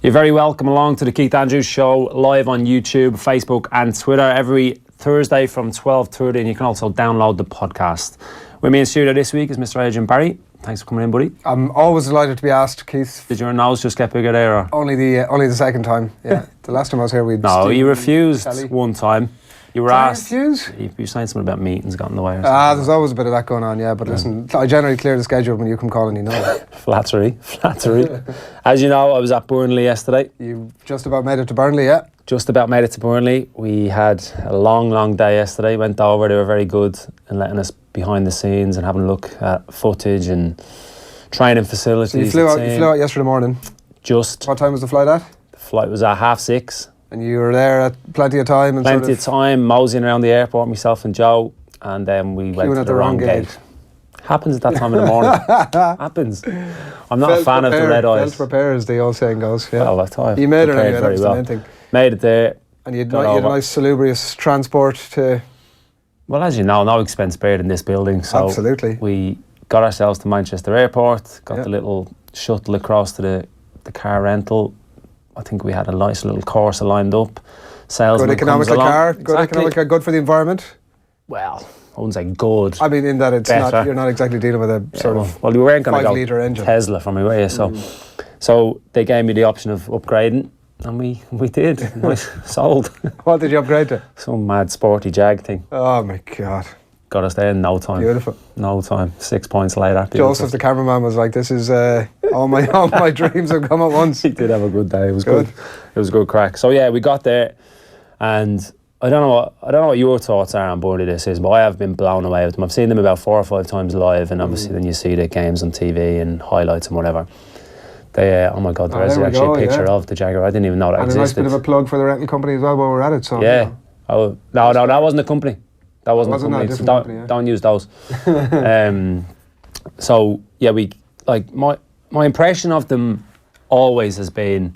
You're very welcome along to the Keith Andrews Show, live on YouTube, Facebook and Twitter every Thursday from 12:30, and you can also download the podcast. With me in studio this week is Mr. Adrian Barry. Thanks for coming in, buddy. I'm always delighted to be asked, Keith. Did your nose just get bigger there? Or? Only the second time, yeah. The last time I was here, we'd... No, you refused one time. You were Did asked. I refuse? You were saying something about meetings got in the way or something. There's always a bit of that going on, yeah. But listen, I generally clear the schedule when you come calling, you know. Flattery. As you know, I was at Burnley yesterday. You just about made it to Burnley, yeah? Just about made it to Burnley. We had a long day yesterday. Went over, they were very good in letting us behind the scenes and having a look at footage and training facilities. So you flew out yesterday morning. Just. What time was the flight at? The flight was at 6:30. And you were there at plenty of time? And plenty of time, moseying around the airport, myself and Joe, and then we went to the wrong gate. Happens at that time in the morning. Happens. I'm not a fan of the red eyes. Felt prepared, as the old saying goes. Yeah. Well, that's how you made it anyway, very that's well. the main thing. Made it there. And you had a nice salubrious transport to... Well, as you know, no expense spared in this building. So absolutely. We got ourselves to Manchester Airport, got the little shuttle across to the car rental. I think we had a nice little course lined up. Salesman good economical car, good exactly. Economical car, good for the environment. Well, I wouldn't say good. I mean, in that it's better. not, you're not exactly dealing with a sort of well, we weren't going to go 5-litre engine. Tesla from me, were you? So they gave me the option of upgrading, and we did. Sold. What did you upgrade to? Some mad sporty Jag thing. Oh my God. Got us there in no time. Beautiful. No time. 6 points later. Beautiful. Joseph, the cameraman, was like, "This is all my dreams have come at once." He did have a good day. It was good. It was a good crack. So yeah, we got there, and I don't know what your thoughts are on Burnley this is, but I have been blown away with them. I've seen them about 4 or 5 times live, and obviously then you see the games on TV and highlights and whatever. They oh my God, there's actually a picture of the Jaguar. I didn't even know that existed. And a nice bit of a plug for the rental company as well while we're at it. So yeah. Oh no, that wasn't a company. That wasn't a company. So don't use those. So yeah, we like my impression of them always has been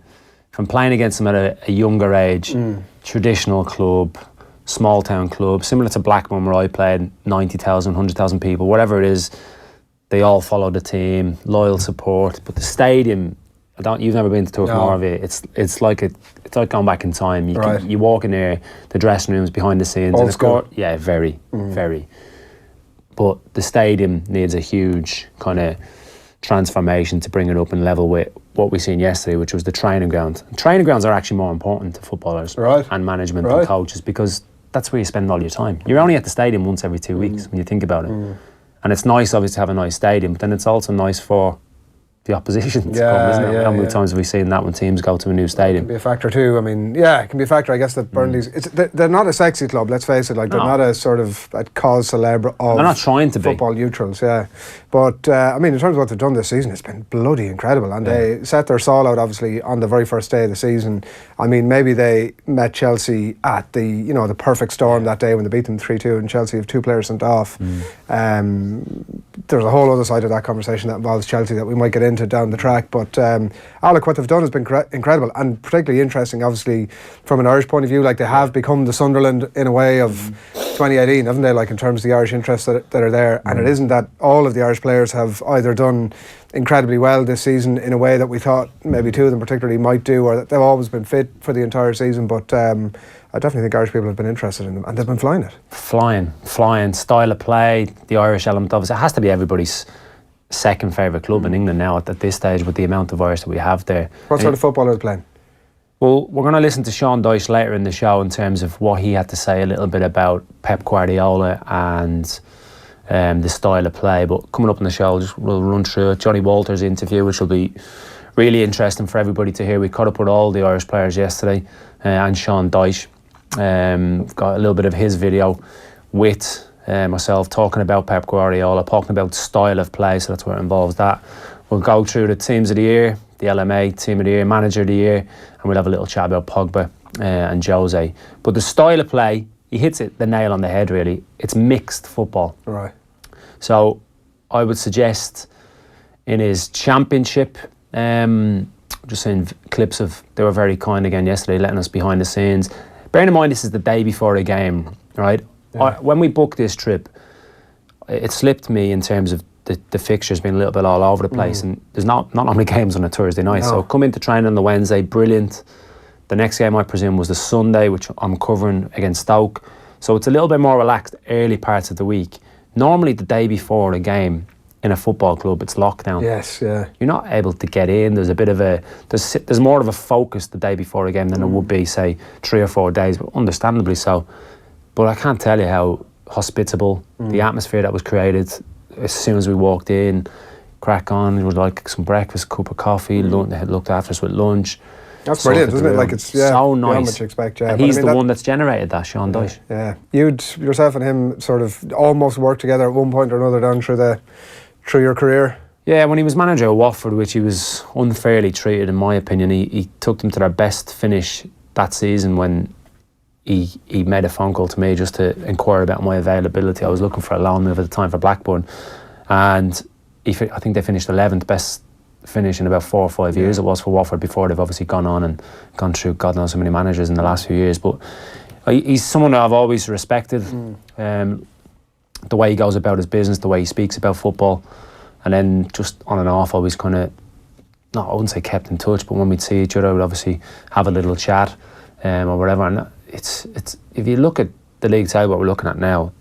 from playing against them at a younger age, traditional club, small town club, similar to Blackburn where I played 90,000, 100,000 people, whatever it is, they all follow the team, loyal support. But the stadium, you've never been to Turf Moorview. It's like going back in time. You walk in there, the dressing rooms behind the scenes. Old school. Yeah, very. But the stadium needs a huge kind of transformation to bring it up and level with what we seen yesterday, which was the training ground. Training grounds are actually more important to footballers and management and coaches, because that's where you spend all your time. You're only at the stadium once every 2 weeks when you think about it. And it's nice, obviously, to have a nice stadium, but then it's also nice for the opposition to come, isn't it? How many times have we seen that when teams go to a new stadium? It can be a factor too. I mean, it can be a factor. I guess that Burnley's they're not a sexy club. Let's face it. Like they're not a sort of a cause célèbre of. They're not trying to football be neutrals. Yeah, but I mean, in terms of what they've done this season, it's been bloody incredible. And they set their stall out obviously on the very first day of the season. I mean, maybe they met Chelsea at the perfect storm that day when they beat them 3-2, and Chelsea have 2 players sent off. There's a whole other side of that conversation that involves Chelsea that we might get into down the track. But look, what they've done has been incredible and particularly interesting, obviously, from an Irish point of view. Like, they have become the Sunderland, in a way, of 2018, haven't they? Like, in terms of the Irish interests that are there. And it isn't that all of the Irish players have either done incredibly well this season in a way that we thought maybe 2 of them particularly might do, or that they've always been fit for the entire season. But I definitely think Irish people have been interested in them, and they've been flying it. Flying, style of play, the Irish element of it. It has to be everybody's second favourite club in England now at this stage, with the amount of Irish that we have there. What sort of football are they playing? Well, we're going to listen to Sean Dyche later in the show in terms of what he had to say a little bit about Pep Guardiola and the style of play. But coming up in the show, we'll run through it. Johnny Walter's interview, which will be really interesting for everybody to hear. We caught up with all the Irish players yesterday, and Sean Dyche. Got a little bit of his video with myself talking about Pep Guardiola, talking about style of play, so that's where it involves that. We'll go through the teams of the year, the LMA team of the year, manager of the year, and we'll have a little chat about Pogba and Jose. But the style of play, he hits the nail on the head, really. It's mixed football. Right. So I would suggest in his championship, just seeing clips of, they were very kind again yesterday, letting us behind the scenes. Bearing in mind this is the day before a game, right? Yeah. When we booked this trip, it slipped me in terms of the fixture's been a little bit all over the place, and there's not many games on a Thursday night. No. So come into training on the Wednesday, brilliant. The next game, I presume, was the Sunday, which I'm covering against Stoke. So it's a little bit more relaxed early parts of the week. Normally the day before a game in a football club, it's lockdown. Yes, yeah. You're not able to get in. There's a bit of there's more of a focus the day before a game than there would be, say, 3 or 4 days, but understandably so. But I can't tell you how hospitable the atmosphere that was created. As soon as we walked in, crack on, we would like some breakfast, cup of coffee, they had looked after us with lunch. That's brilliant, isn't it? Like, it's so nice. How much you expect, yeah. And he's the one that's generated that, Sean Dyche. Yeah. Yourself and him sort of almost worked together at one point or another down through your career. Yeah, when he was manager of Watford, which he was unfairly treated, in my opinion, he took them to their best finish that season when he made a phone call to me just to inquire about my availability. I was looking for a loan move at the time for Blackburn, and I think they finished 11th, best finish in about 4 or 5 years it was for Watford, before they've obviously gone on and gone through God knows how many managers in the last few years. But he's someone that I've always respected. The way he goes about his business, the way he speaks about football, and then just on and off always kind of, I wouldn't say kept in touch, but when we'd see each other, we'd obviously have a little chat or whatever. And it's if you look at the league table, what we're looking at now,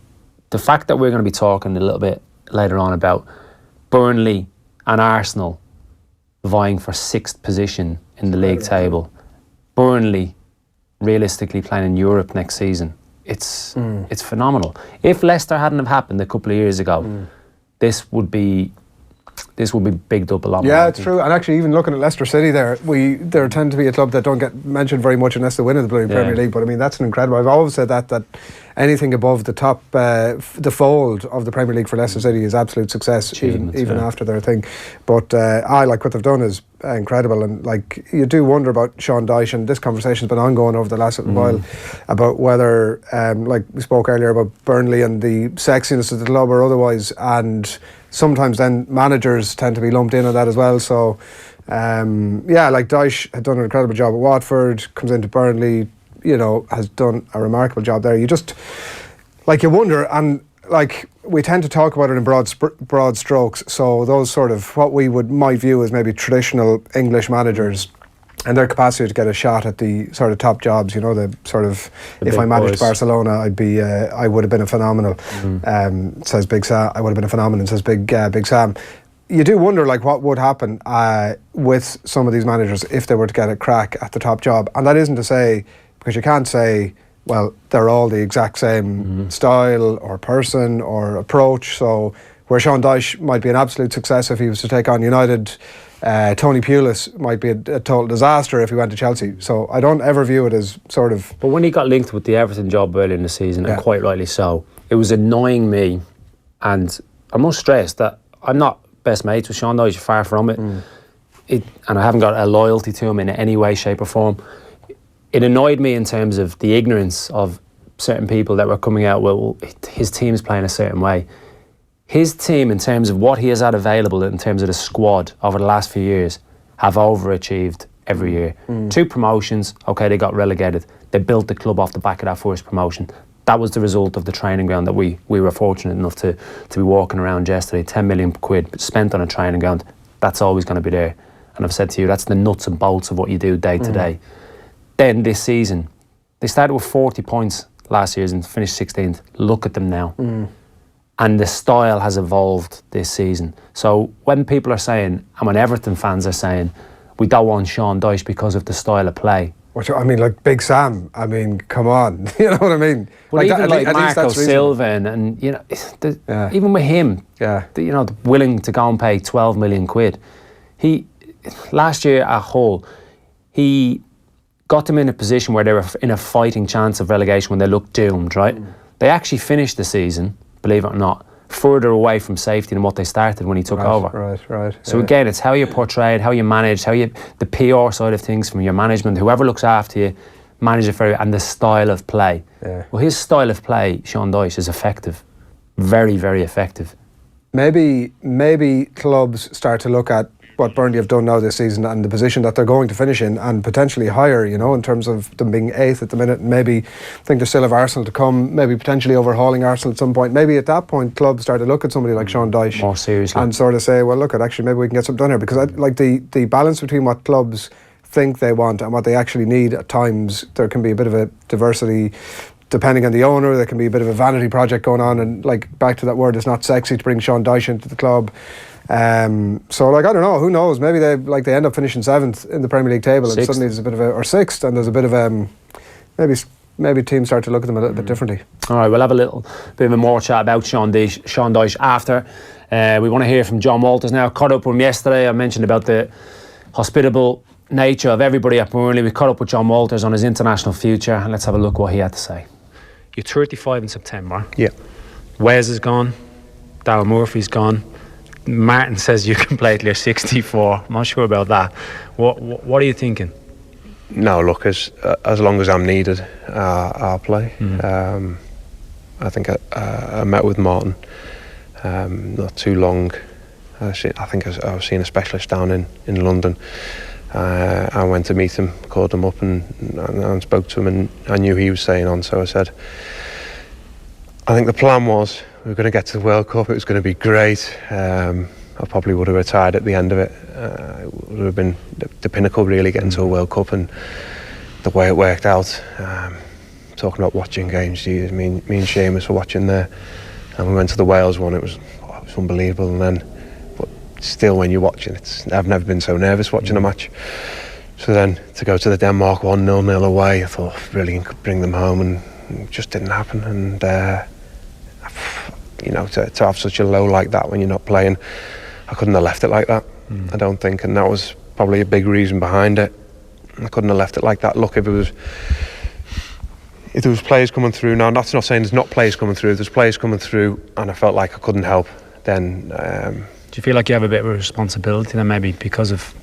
the fact that we're going to be talking a little bit later on about Burnley and Arsenal vying for 6th position in the league table, Burnley realistically playing in Europe next season, it's phenomenal. If Leicester hadn't have happened a couple of years ago, this would be bigged up a lot more. Yeah, it's true. And actually, even looking at Leicester City there tend to be a club that don't get mentioned very much unless they win in the bloody Premier League. But I mean, that's an incredible. I've always said that anything above the top, the fold of the Premier League for Leicester City is absolute success, even after their thing. But I like what they've done is incredible. And like, you do wonder about Sean Dyche, and this conversation's been ongoing over the last little while about whether, like we spoke earlier about Burnley and the sexiness of the club or otherwise, and sometimes then managers tend to be lumped in on that as well. So like Dyche had done an incredible job at Watford, comes into Burnley, has done a remarkable job there. You just, like, you wonder, and like, we tend to talk about it in broad strokes, so those sort of what we might view as maybe traditional English managers and their capacity to get a shot at the sort of top jobs, the sort of, if I managed Barcelona, I would have been a phenomenal, says Big Sam. I would have been a phenomenon, says Big Sam. You do wonder, like, what would happen with some of these managers if they were to get a crack at the top job. And that isn't to say, because you can't say, well, they're all the exact same style or person or approach. So where Sean Dyche might be an absolute success if he was to take on United, Tony Pulis might be a total disaster if he went to Chelsea. So I don't ever view it as sort of... But when he got linked with the Everton job earlier in the season, and quite rightly so, it was annoying me, and I must stress that I'm not best mates with Sean Dyche, far from it. And I haven't got a loyalty to him in any way, shape or form. It annoyed me in terms of the ignorance of certain people that were coming out, well, his team's playing a certain way. His team, in terms of what he has had available in terms of the squad over the last few years, have overachieved every year. 2 promotions, okay, they got relegated. They built the club off the back of that first promotion. That was the result of the training ground that we were fortunate enough to be walking around yesterday. 10 million quid spent on a training ground. That's always going to be there. And I've said to you, that's the nuts and bolts of what you do day to day. Then this season, they started with 40 points last year and finished 16th. Look at them now. And the style has evolved this season. So when people are saying, and when Everton fans are saying, we don't want Sean Dyche because of the style of play. Which, I mean, like Big Sam, I mean, come on. You know what I mean? Well, even like Marco Silva and even with him, willing to go and pay 12 million quid. Last year at Hull, he got them in a position where they were in a fighting chance of relegation when they looked doomed, right? They actually finished the season, believe it or not, further away from safety than what they started when he took over. Right. So again, it's how you're portrayed, how you manage, the PR side of things from your management, whoever looks after you, manage it for you, and the style of play. Yeah. Well, his style of play, Sean Dyche, is effective. Very, very effective. Maybe clubs start to look at what Burnley have done now this season and the position that they're going to finish in and potentially higher, you know, in terms of them being 8th at the minute, and maybe I think they still have Arsenal to come, maybe potentially overhauling Arsenal at some point. Maybe at that point clubs start to look at somebody like Sean Dyche more seriously and sort of say, well, look, actually maybe we can get something done here, because like the balance between what clubs think they want and what they actually need, at times there can be a bit of a diversity depending on the owner. There can be a bit of a vanity project going on, and like, back to that word, it's not sexy to bring Sean Dyche into the club. So like, I don't know, who knows, maybe they end up finishing 7th in the Premier League table, and suddenly there's a bit of or 6th, and there's a bit of maybe teams start to look at them a little bit differently. Alright, we'll have a little bit of a more chat about Sean Dyche after. We want to hear from John Walters now. Caught up with him yesterday. I mentioned about the hospitable nature of everybody at Burnley. We caught up with John Walters on his international future, and let's have a look what he had to say. You're 35 in September. Yeah. Wes is gone. Daryl Murphy's gone. Martin says you can play till you're 64. I'm not sure about that. What are you thinking? No, look, as long as I'm needed, I'll play. I think I met with Martin not too long. I think I was seeing a specialist down in London. I went to meet him, called him up and spoke to him, and I knew he was staying on, so I said, I think the plan was we were going to get to the World Cup, it was going to be great. I probably would have retired at the end of it. It would have been the pinnacle, really, getting to a World Cup, and the way it worked out. Talking about watching games, geez, me and Seamus were watching there, and we went to the Wales one. It was unbelievable. And then, but still, when you're watching, I've never been so nervous watching a match. So then to go to the Denmark 1-0 away, I thought brilliant, could bring them home, and it just didn't happen. And you know, to have such a low like that when you're not playing, I couldn't have left it like that. I don't think, and that was probably a big reason behind it. I couldn't have left it like that. Look, if there was players coming through, now that's not saying there's not players coming through, there's players coming through and I felt like I couldn't help, then do you feel like you have a bit of a responsibility then, maybe because of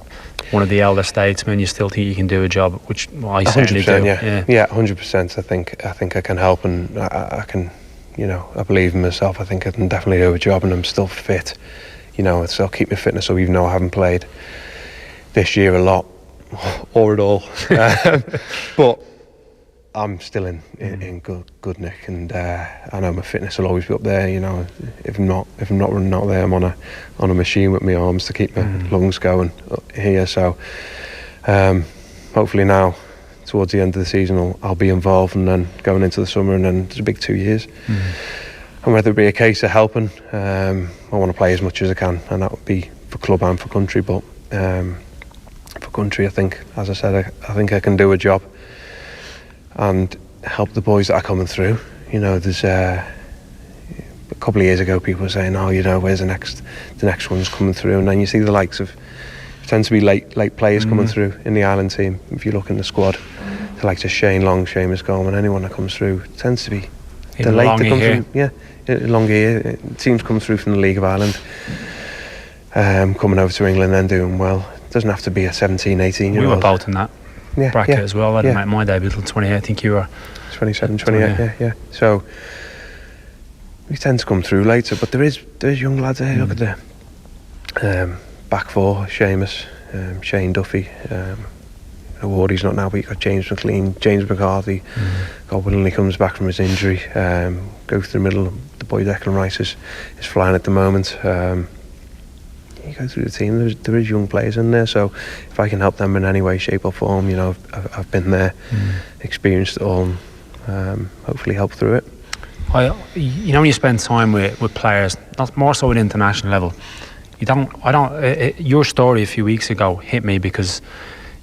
one of the elder statesmen, you still think you can do a job, which I certainly do? Yeah, 100%. I think I can help, and I can, you know, I believe in myself. I think I can definitely do a job, and I'm still fit, you know, so I'll keep my fitness up, even though I haven't played this year a lot or at all. But I'm still in good nick, and I know my fitness will always be up there. You know, if I'm not running out there, I'm on a machine with my arms to keep my lungs going here. So hopefully now, towards the end of the season, I'll be involved, and then going into the summer, and then there's a big 2 years. And whether it be a case of helping, I want to play as much as I can, and that would be for club and for country. But for country, I think, as I said, I think I can do a job and help the boys that are coming through. You know, there's a couple of years ago, people were saying, "Oh, you know, where's the next one's coming through?" And then you see the likes of, it tends to be late players coming through in the Ireland team. If you look in the squad, the likes of Shane Long, Seamus Coleman, anyone that comes through tends to be the late to come through. Yeah, longer here. Teams come through from the League of Ireland, coming over to England and doing well. It doesn't have to be a 17, 18 year old. We were both in that bracket as well. I didn't make my debut till 28. I think you were 27, 28. Yeah. So we tend to come through later, but there is young lads there. Look at the back four: Seamus, Shane Duffy. Wardy's not now, but you've got James McLean, James McCarthy. God willing, he comes back from his injury. Go through the middle. The boy Declan Rice is flying at the moment. You go through the team, there is young players in there, so if I can help them in any way, shape or form, you know, I've been there, experienced it all, and hopefully help through it. You know, when you spend time with players, not more so at international level, your story a few weeks ago hit me, because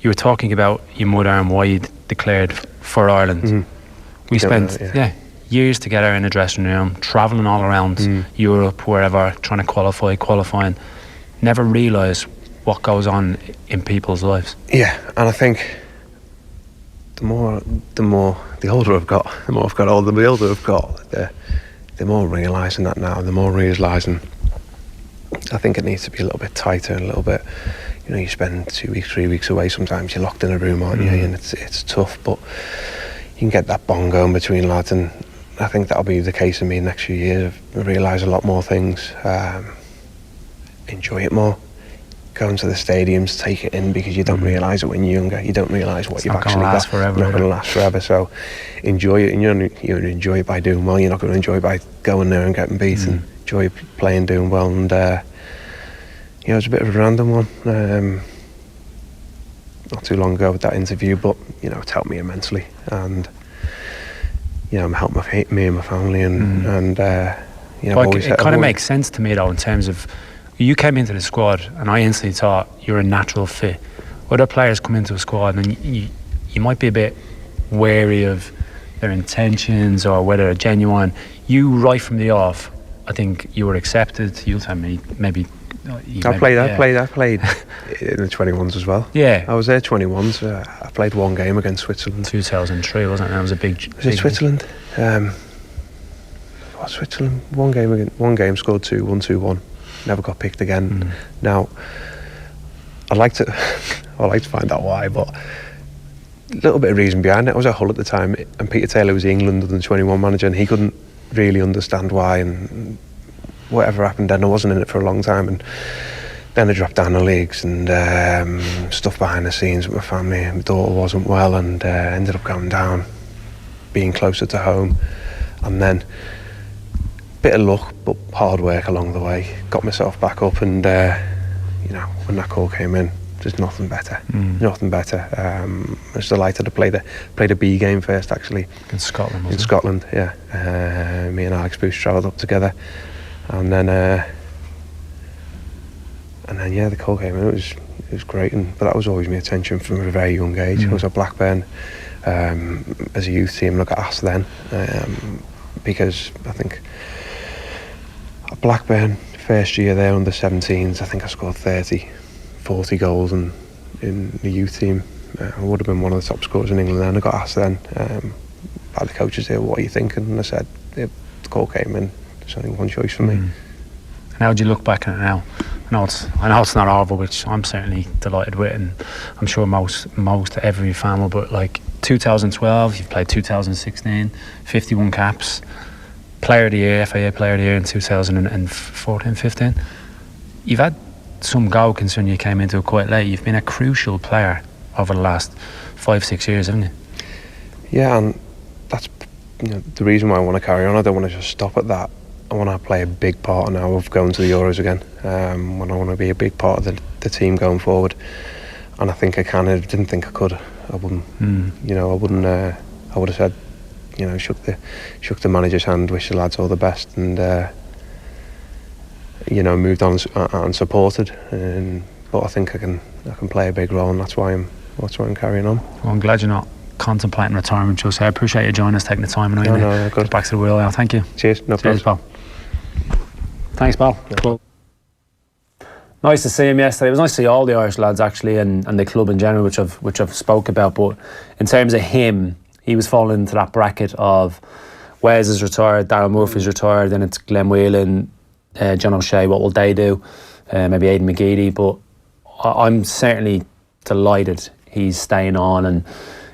you were talking about your mother and why you declared for Ireland. We spent years together in a dressing room, travelling all around Europe, wherever, trying to qualifying. Never realise what goes on in people's lives. Yeah, and I think the older I've got, the older I've got, the more realising that now, the more realising I think it needs to be a little bit tighter and a little bit, you know, you spend 2 weeks, 3 weeks away, sometimes you're locked in a room, aren't you, and it's tough, but you can get that bond going between lads, and I think that'll be the case in me in the next few years. I realise a lot more things, enjoy it more, going to the stadiums, take it in, because you don't realise it when you're younger. You don't realise what you've actually got. It's not going to last forever. So enjoy it, and you enjoy it by doing well. You're not going to enjoy it by going there and getting beaten. Enjoy playing, doing well, and it was a bit of a random one. Not too long ago with that interview, but it's helped me immensely, and I'm helping me and my family, and it kind of makes sense to me though, in terms of you came into the squad, and I instantly thought you're a natural fit. Other players come into a squad, and you might be a bit wary of their intentions or whether they're genuine. You, right from the off, I think you were accepted. You'll tell me maybe. I played in the 21s as well. Yeah, I was there 21s. I played one game against Switzerland. 2003, wasn't it? That was a big. Was it Switzerland? What, Switzerland? One game scored 2-1, 2-1. Never got picked again. Now, I'd like to find out why, but a little bit of reason behind it. I was at Hull at the time, and Peter Taylor was the England under-21 manager, and he couldn't really understand why, and whatever happened then, I wasn't in it for a long time, and then I dropped down the leagues, and stuff behind the scenes with my family. My daughter wasn't well, and ended up going down, being closer to home, and then bit of luck but hard work along the way got myself back up, and when that call came in, there's nothing better. I was delighted to play a B game first, actually, in Scotland. Yeah, me and Alex Booth travelled up together. And then the call came in. It was great, but that was always my intention from a very young age. I was at Blackburn as a youth team. I got asked then because I think at Blackburn first year there under 17s, I think I scored 40 goals in the youth team. I would have been one of the top scorers in England then. I got asked then by the coaches there, "What are you thinking?" And I said, the call came in. There's only one choice for me. And how do you look back at it now? I know it's not over, which I'm certainly delighted with, and I'm sure most every fan will. But like 2012, you've played 2016, 51 caps, Player of the Year, FAA Player of the Year in 2014-15. You've had some go considering you came into it quite late. You've been a crucial player over the last 5-6 years, haven't you? Yeah, and that's the reason why I want to carry on. I don't want to just stop at that. I want to play a big part now of going to the Euros again. When I want to be a big part of the team going forward, and I think I can. I didn't think I could. I wouldn't. I wouldn't. I would have said, shook the manager's hand, wish the lads all the best, and moved on and supported. But I think I can play a big role, and that's why I'm carrying on. Well, I'm glad you're not contemplating retirement, Jose. I appreciate you joining us, taking the time. And no, good. Get back to the wheel now. Thank you. Cheers. No problem. Cheers, pal. Thanks, pal. Yeah. Cool. Nice to see him yesterday. It was nice to see all the Irish lads actually, and the club in general, which I've spoke about. But in terms of him, he was falling into that bracket of Wes is retired, Darryl Murphy's retired, then it's Glenn Whelan, John O'Shea. What will they do? Maybe Aidan McGeady. But I'm certainly delighted he's staying on. And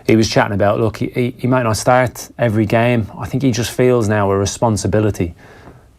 he was chatting about, look, he might not start every game. I think he just feels now a responsibility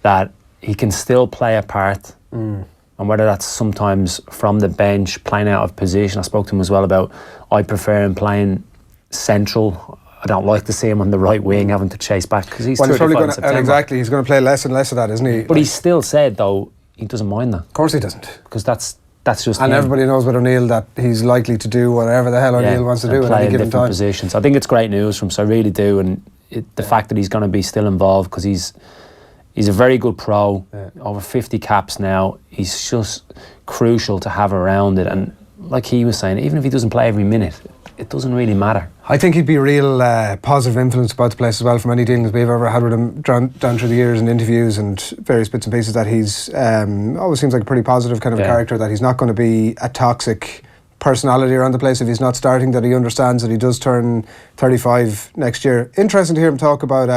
that he can still play a part. And whether that's sometimes from the bench, playing out of position. I spoke to him as well about, I prefer him playing central. I don't like to see him on the right wing having to chase back, because he's 35 in September. Exactly, he's going to play less and less of that, isn't he? But he still said, though, he doesn't mind that. Of course he doesn't. Because that's just and him. Everybody knows with O'Neill that he's likely to do whatever the hell O'Neill wants to do at any given time. Positions. I think it's great news from him, so I really do. And the fact that he's going to be still involved, because he's a very good pro, over 50 caps now. He's just crucial to have around it. And like he was saying, even if he doesn't play every minute, it doesn't really matter. I think he'd be a real positive influence about the place as well, from any dealings we've ever had with him down through the years, and interviews and various bits and pieces, that he's always seems like a pretty positive kind of a character, that he's not going to be a toxic personality around the place if he's not starting, that he understands that he does turn 35 next year. Interesting to hear him talk about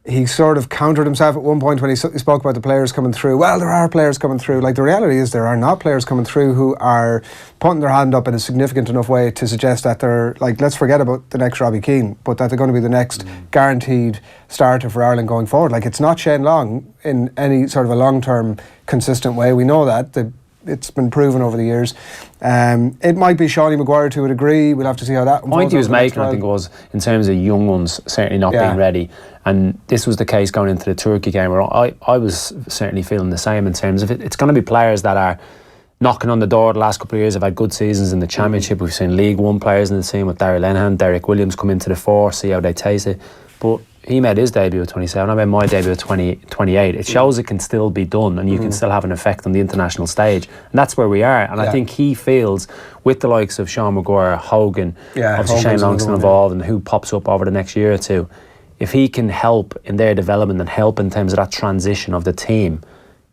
he sort of countered himself at one point when he spoke about the players coming through. Well, there are players coming through. Like, the reality is there are not players coming through who are putting their hand up in a significant enough way to suggest that they're, like, let's forget about the next Robbie Keane, but that they're going to be the next guaranteed starter for Ireland going forward. Like, it's not Shane Long in any sort of a long-term consistent way. We know that. The it's been proven over the years. It might be Sean Maguire to a degree. We'll have to see how that. The point he was making, I think, was in terms of young ones certainly not being ready, and this was the case going into the Turkey game, where I was certainly feeling the same in terms of it's going to be players that are knocking on the door. The last couple of years have had good seasons in the Championship. We've seen League One players in the team with Daryl Lenihan, Derek Williams come into the fore, see how they taste it. But he made his debut at 27, I made my debut at 28. It shows it can still be done, and you can still have an effect on the international stage. And that's where we are. And I think he feels, with the likes of Sean Maguire, Hogan, obviously Shane Longston involved, and who pops up over the next year or two, if he can help in their development and help in terms of that transition of the team,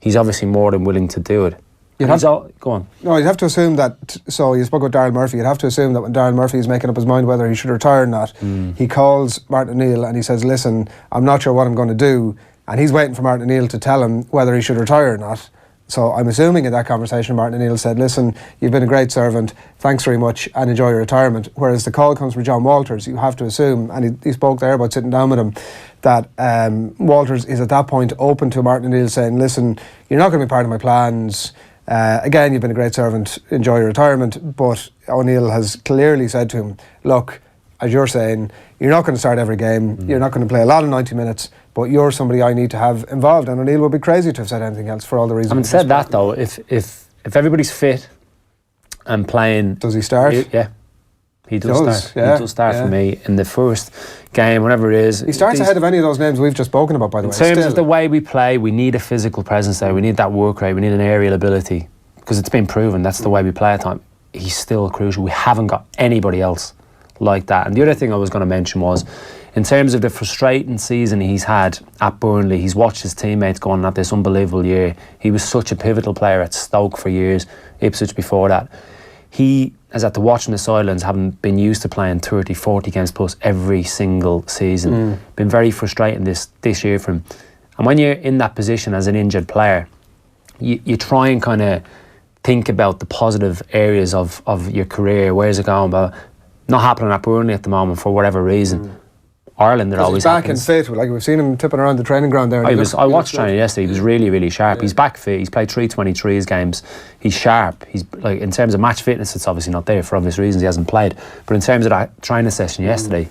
he's obviously more than willing to do it. Go on. No, you'd have to assume that. So you spoke about Daryl Murphy. You'd have to assume that when Daryl Murphy is making up his mind whether he should retire or not, he calls Martin O'Neill and he says, "Listen, I'm not sure what I'm going to do," and he's waiting for Martin O'Neill to tell him whether he should retire or not. So I'm assuming in that conversation, Martin O'Neill said, "Listen, you've been a great servant. Thanks very much, and enjoy your retirement." Whereas the call comes from John Walters. You have to assume, and he spoke there about sitting down with him, that Walters is at that point open to Martin O'Neill saying, "Listen, you're not going to be part of my plans. Again, you've been a great servant, enjoy your retirement." But O'Neill has clearly said to him, "Look, as you're saying, you're not going to start every game, you're not going to play a lot of 90 minutes, but you're somebody I need to have involved." And O'Neill would be crazy to have said anything else for all the reasons. Having said that though, if everybody's fit and playing... Does he start? He does start. He does start for me in the first game, whenever it is. He starts ahead of any of those names we've just spoken about, by the way. In terms of the way we play, we need a physical presence there. We need that work rate. We need an aerial ability, because it's been proven that's the way we play at time. He's still crucial. We haven't got anybody else like that. And the other thing I was going to mention was, in terms of the frustrating season he's had at Burnley, he's watched his teammates go on at this unbelievable year. He was such a pivotal player at Stoke for years, Ipswich before that. He has had to watch on the sidelines, having been used to playing 30, 40 games plus every single season. Been very frustrating this year for him. And when you're in that position as an injured player, you try and kind of think about the positive areas of your career. Where's it going? But not happening at Burnley at the moment for whatever reason. Ireland, it always happens. He's back in fit. Like, we've seen him tipping around the training ground there. I watched training yesterday. He was really, really sharp. He's back fit. He's played 323s games. He's sharp. He's like, in terms of match fitness, it's obviously not there for obvious reasons. He hasn't played. But in terms of that training session yesterday,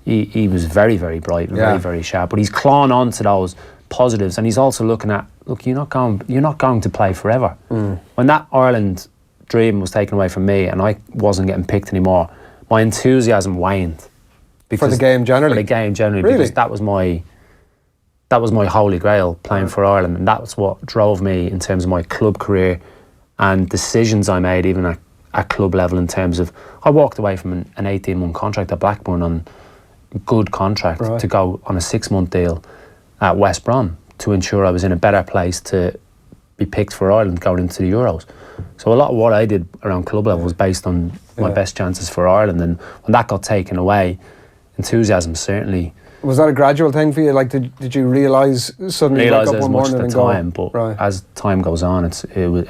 he was very, very bright, very, very sharp. But he's clawing on to those positives, and he's also looking at, look, you're not going to play forever. When that Ireland dream was taken away from me and I wasn't getting picked anymore, my enthusiasm waned. For the game generally? For the game generally, really? Because that was my holy grail, playing for Ireland, and that's what drove me in terms of my club career and decisions I made even at club level, in terms of, I walked away from an 18-month contract at Blackburn on a good contract to go on a 6-month deal at West Brom to ensure I was in a better place to be picked for Ireland going into the Euros. So a lot of what I did around club level was based on my best chances for Ireland, and when that got taken away, enthusiasm certainly. Was that a gradual thing for you? Like, did you realise suddenly you wake up one morning and go? But as time goes on, it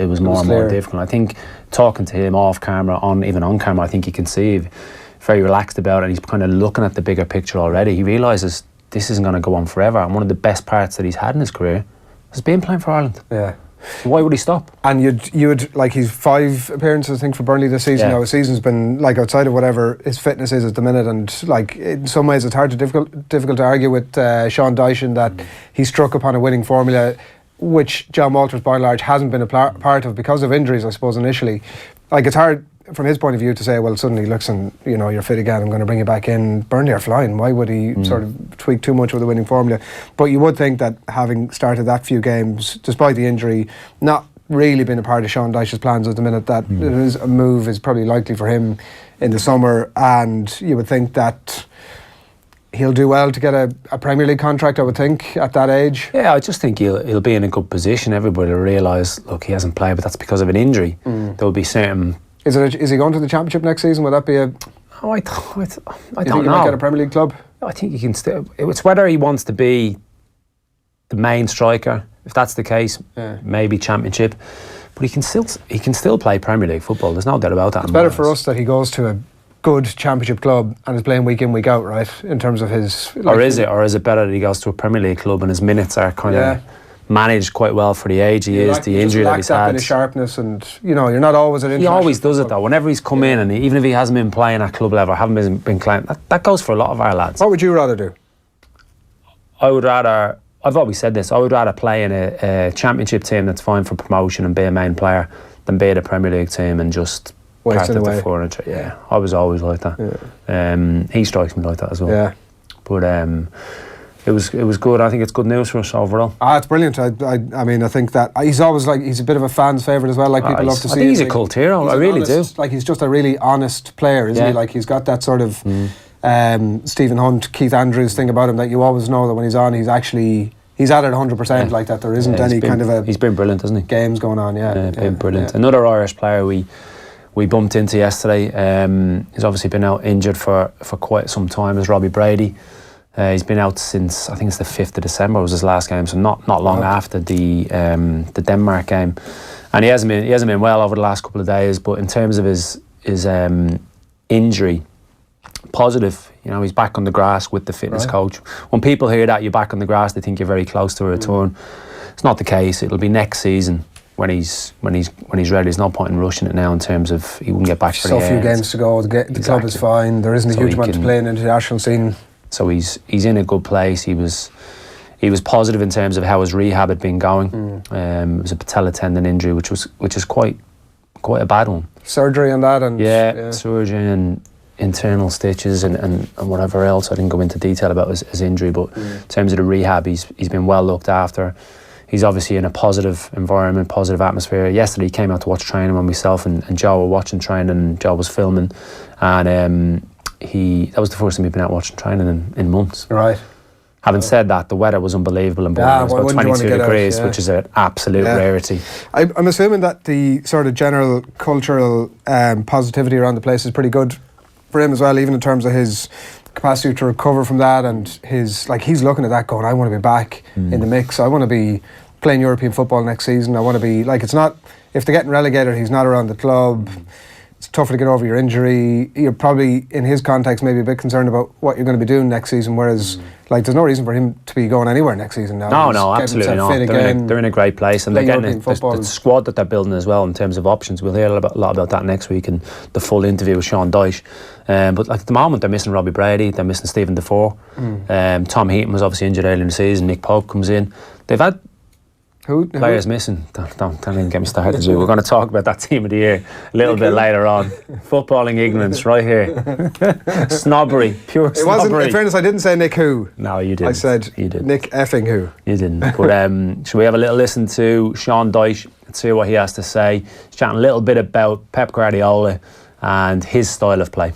was more and more difficult. I think talking to him off camera, even on camera, I think you can see very relaxed about it, and he's kind of looking at the bigger picture already. He realises this isn't going to go on forever, and one of the best parts that he's had in his career has been playing for Ireland. Yeah. So why would he stop? And you'd like, he's 5 appearances I think for Burnley this season. Now his season's been, like, outside of whatever his fitness is at the minute, and like, in some ways it's difficult to argue with Sean Dyche in that he struck upon a winning formula, which John Walters by and large hasn't been a part of because of injuries, I suppose, initially. Like, it's hard from his point of view to say, well, suddenly looks and, you know, you're fit again, I'm going to bring you back in. Burnley are flying. Why would he sort of tweak too much with the winning formula? But you would think that having started that few games, despite the injury, not really been a part of Sean Dyche's plans at the minute, that it is a move is probably likely for him in the summer, and you would think that he'll do well to get a Premier League contract, I would think, at that age. Yeah, I just think he'll be in a good position. Everybody will realise, look, he hasn't played, but that's because of an injury. There will be certain... Is he going to the Championship next season? Will that be a... Oh, I don't know. Might get a Premier League club? I think he can still... It's whether he wants to be the main striker. If that's the case, maybe Championship. But he can still play Premier League football. There's no doubt about that. It's better for us that he goes to a good Championship club and is playing week in, week out, right? In terms of his... Or is it better that he goes to a Premier League club and his minutes are kind of managed quite well for the age he is, the injury that he's that had. bit of sharpness, and you're not always at. He always does it though. Whenever he's come in, and even if he hasn't been playing at club level, haven't been playing, that goes for a lot of our lads. What would you rather do? I've always said this, I would rather play in a championship team that's fine for promotion and be a main player than be at a Premier League team and just part of the furniture. Yeah, I was always like that. Yeah. He strikes me like that as well. Yeah. But it was good. I think it's good news for us overall. It's brilliant. I mean, I think that he's always he's a bit of a fan's favourite as well. Like people love to see. I think he's a cult hero. I really do. Like he's just a really honest player, isn't he? Like he's got that sort of Stephen Hunt, Keith Andrews thing about him that you always know that when he's on, he's at it 100%. Like that, there isn't any kind of a. He's been brilliant, hasn't he? Games going on, been brilliant. Another Irish player we bumped into yesterday. He's obviously been out injured for quite some time. Is Robbie Brady. He's been out since I think it's the 5th of December was his last game, so not long after the Denmark game, and he hasn't been well over the last couple of days. But in terms of his injury, positive. He's back on the grass with the fitness coach. When people hear that you're back on the grass, they think you're very close to a return. It's not the case. It'll be next season when he's ready. There's no point in rushing it now in terms of he wouldn't get back for the a few games to go. The club is fine. There isn't a huge amount to play in the international scene. So he's in a good place. He was positive in terms of how his rehab had been going. It was a patella tendon injury, which is quite a bad one. Surgery on that, and surgery and internal stitches and whatever else. I didn't go into detail about his injury, but in terms of the rehab, he's been well looked after. He's obviously in a positive environment, positive atmosphere. Yesterday he came out to watch training when myself and Joe were watching training, and Joe was filming, and that was the first time he'd been out watching training in months. Right. Having said that, the weather was unbelievable in Burnley. It was about 22 degrees, which is an absolute rarity. I'm assuming that the sort of general cultural positivity around the place is pretty good for him as well, even in terms of his capacity to recover from that, and he's looking at that going, I want to be back in the mix. I want to be playing European football next season. I want to be, it's not, if they're getting relegated, he's not around the club. It's tougher to get over your injury. You're probably, in his context, maybe a bit concerned about what you're going to be doing next season, whereas there's no reason for him to be going anywhere next season now. No, absolutely not. They're in a great place, and they're getting the squad that they're building as well in terms of options. We'll hear a lot about that next week in the full interview with Sean Dyche. But at the moment, they're missing Robbie Brady, they're missing Stephen Defoe. Tom Heaton was obviously injured earlier in the season. Nick Pope comes in. They've had players missing. Don't even get me started. We're going to talk about that team of the year a little bit later on. Footballing ignorance right here. Snobbery, pure snobbery. It wasn't, in fairness, I didn't say Nick Who. No, you didn't. I said you did. Nick effing Who. You didn't. But should we have a little listen to Sean Dyche and see what he has to say? He's chatting a little bit about Pep Guardiola and his style of play.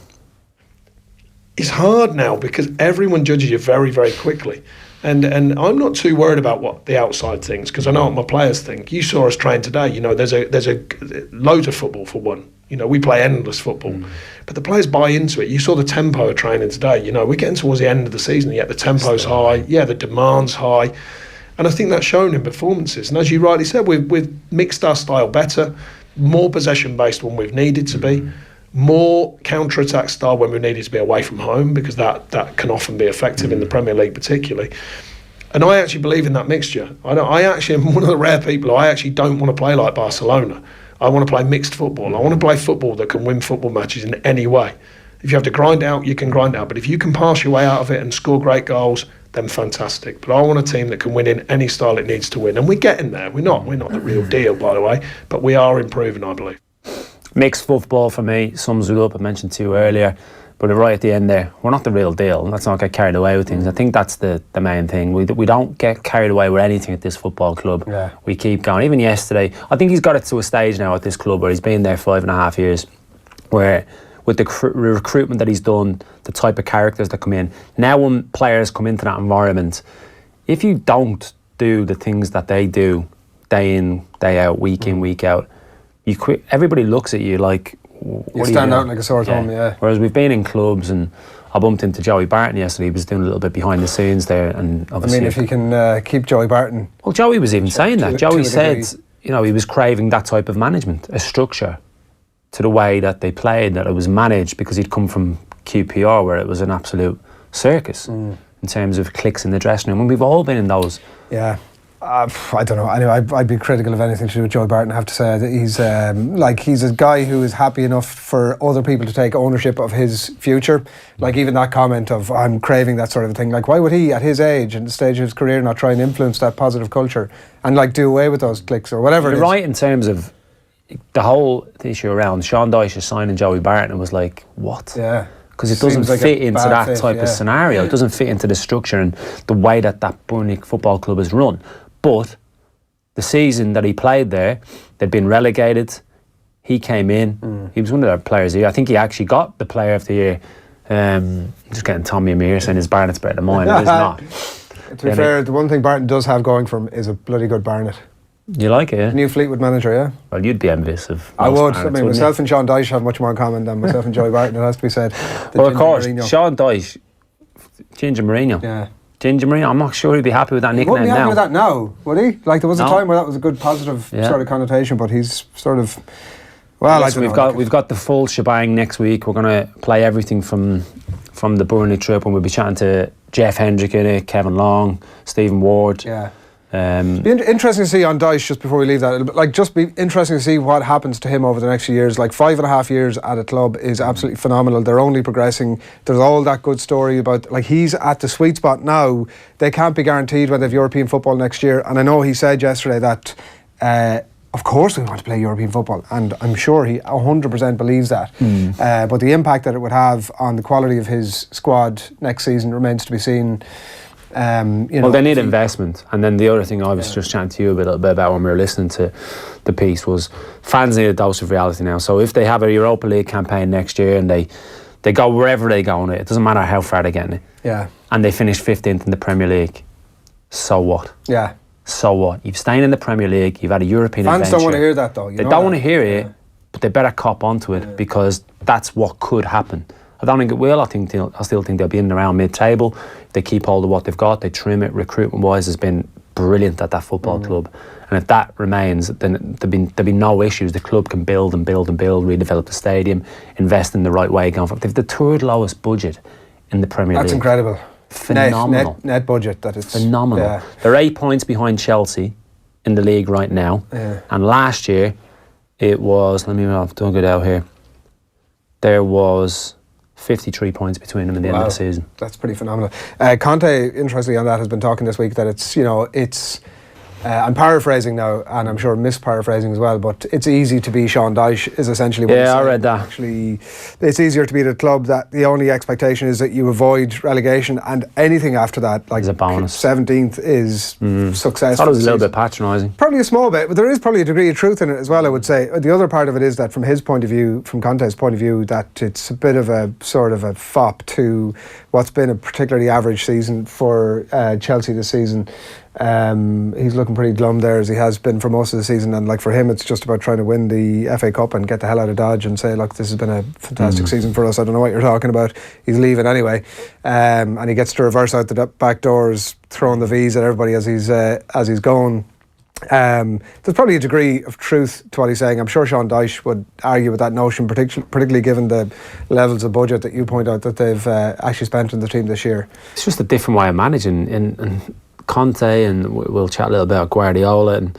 It's hard now because everyone judges you very, very quickly. And I'm not too worried about what the outside thinks, because I know what my players think. You saw us train today. There's a loads of football for one. We play endless football, but the players buy into it. You saw the tempo of training today. We're getting towards the end of the season, yet the tempo's high. Yeah, the demand's high, and I think that's shown in performances. And as you rightly said, we've mixed our style better, more possession based when we've needed to be. More counter-attack style when we needed to be away from home, because that can often be effective in the Premier League particularly. And I actually believe in that mixture. I actually am one of the rare people who I actually don't want to play like Barcelona. I want to play mixed football. I want to play football that can win football matches in any way. If you have to grind out, you can grind out. But if you can pass your way out of it and score great goals, then fantastic. But I want a team that can win in any style it needs to win. And we're getting there. We're not the real deal, by the way, but we are improving, I believe. Mixed football for me sums it up. I mentioned to you earlier, but right at the end there, we're not the real deal. Let's not get carried away with things. I think that's the main thing. We don't get carried away with anything at this football club. Yeah. We keep going. Even yesterday, I think he's got it to a stage now at this club where he's been there 5.5 years, where with the recruitment that he's done, the type of characters that come in, now when players come into that environment, if you don't do the things that they do day in, day out, week in, week out, you quit. Everybody looks at you like you stand out like a sore thumb. Yeah. Whereas we've been in clubs, and I bumped into Joey Barton yesterday. He was doing a little bit behind the scenes there, and obviously, if he can keep Joey Barton. Well, Joey was even saying that. Joey said, he was craving that type of management, a structure to the way that they played, that it was managed, because he'd come from QPR where it was an absolute circus in terms of cliques in the dressing room. And we've all been in those. Yeah. I don't know. Anyway, I'd be critical of anything to do with Joey Barton. I have to say that he's a guy who is happy enough for other people to take ownership of his future. Like even that comment of I'm craving that sort of thing. Like why would he, at his age and the stage of his career, not try and influence that positive culture and like do away with those cliques or whatever? You're right in terms of the whole issue around Sean Dyche signing Joey Barton. It was like what? Yeah. Because it doesn't Seems like fit a into bad that fit, type of scenario. It doesn't fit into the structure and the way that Burnley Football Club is run. But the season that he played there, they'd been relegated. He came in. He was one of their players of the year. I think he actually got the player of the year. Just getting Tommy Amir saying his Barnett's better than mine. It is not. To be fair, the one thing Barton does have going for him is a bloody good Barnett. You like it, yeah? New Fleetwood manager, yeah? Well, you'd be envious of I would. Barnett's, I mean, myself and Sean Dyche have much more in common than myself and Joey Barton, it has to be said. Well, of course, Mourinho. Sean Dyche, Ginger Mourinho. Yeah. Ginger Mourinho, I'm not sure he'd be happy with that He nickname wouldn't be happy now. with that now, would he? Like, there was a No. time where that was a good, positive sort of connotation, but he's sort of... Well, Listen, we've got the full shebang next week. We're going to play everything from the Burnley trip, and we'll be chatting to Jeff Hendrick in it, Kevin Long, Stephen Ward. Yeah. Be interesting to see on Dyche, just before we leave that, like just be interesting to see what happens to him over the next few years. Like 5.5 years at a club is absolutely phenomenal. They're only progressing. There's all that good story about, like, he's at the sweet spot now. They can't be guaranteed when they have European football next year, and I know he said yesterday that of course we want to play European football, and I'm sure he 100% believes that. But the impact that it would have on the quality of his squad next season remains to be seen. Well, they need investment. And then the other thing I was just chatting to you a little bit about when we were listening to the piece was fans need a dose of reality now. So if they have a Europa League campaign next year and they go wherever they go in it doesn't matter how far they're getting it. Yeah. And they finish 15th in the Premier League, so what? Yeah. So what? You've stayed in the Premier League, you've had a European Fans adventure. don't want to hear that, though. They don't want to hear it, but they better cop onto it because that's what could happen. I don't think it will. I still think they'll be in and around mid-table. If they keep hold of what they've got, they trim it. Recruitment-wise has been brilliant at that football club. And if that remains, then there'll be no issues. The club can build and build and build, redevelop the stadium, invest in the right way going forward. They've the third lowest budget in the Premier League. That's incredible. Phenomenal. Net budget. That is phenomenal. Yeah. They're 8 points behind Chelsea in the league right now. Yeah. And last year, it was, don't get out here, there was 53 points between them at the end of the season. That's pretty phenomenal. Conte, interestingly on that, has been talking this week that it's I'm paraphrasing now, and I'm sure misparaphrasing as well, but it's easy to be Sean Dyche is essentially what he's saying. I read that. Actually, it's easier to be at a club that the only expectation is that you avoid relegation, and anything after that, like is a bonus. 17th is success. I thought it was a little bit patronising. Probably a small bit, but there is probably a degree of truth in it as well, I would say. The other part of it is that from his point of view, from Conte's point of view, that it's a bit of a sort of a fop to what's been a particularly average season for Chelsea this season. He's looking pretty glum there, as he has been for most of the season, and like for him it's just about trying to win the FA Cup and get the hell out of Dodge and say, look, this has been a fantastic season for us, I don't know what you're talking about. He's leaving anyway, and he gets to reverse out the back doors, throwing the V's at everybody as he's going. There's probably a degree of truth to what he's saying. I'm sure Sean Dyche would argue with that notion, particularly given the levels of budget that you point out that they've actually spent on the team this year. It's just a different way of managing. And Conte, and we'll chat a little bit about Guardiola, and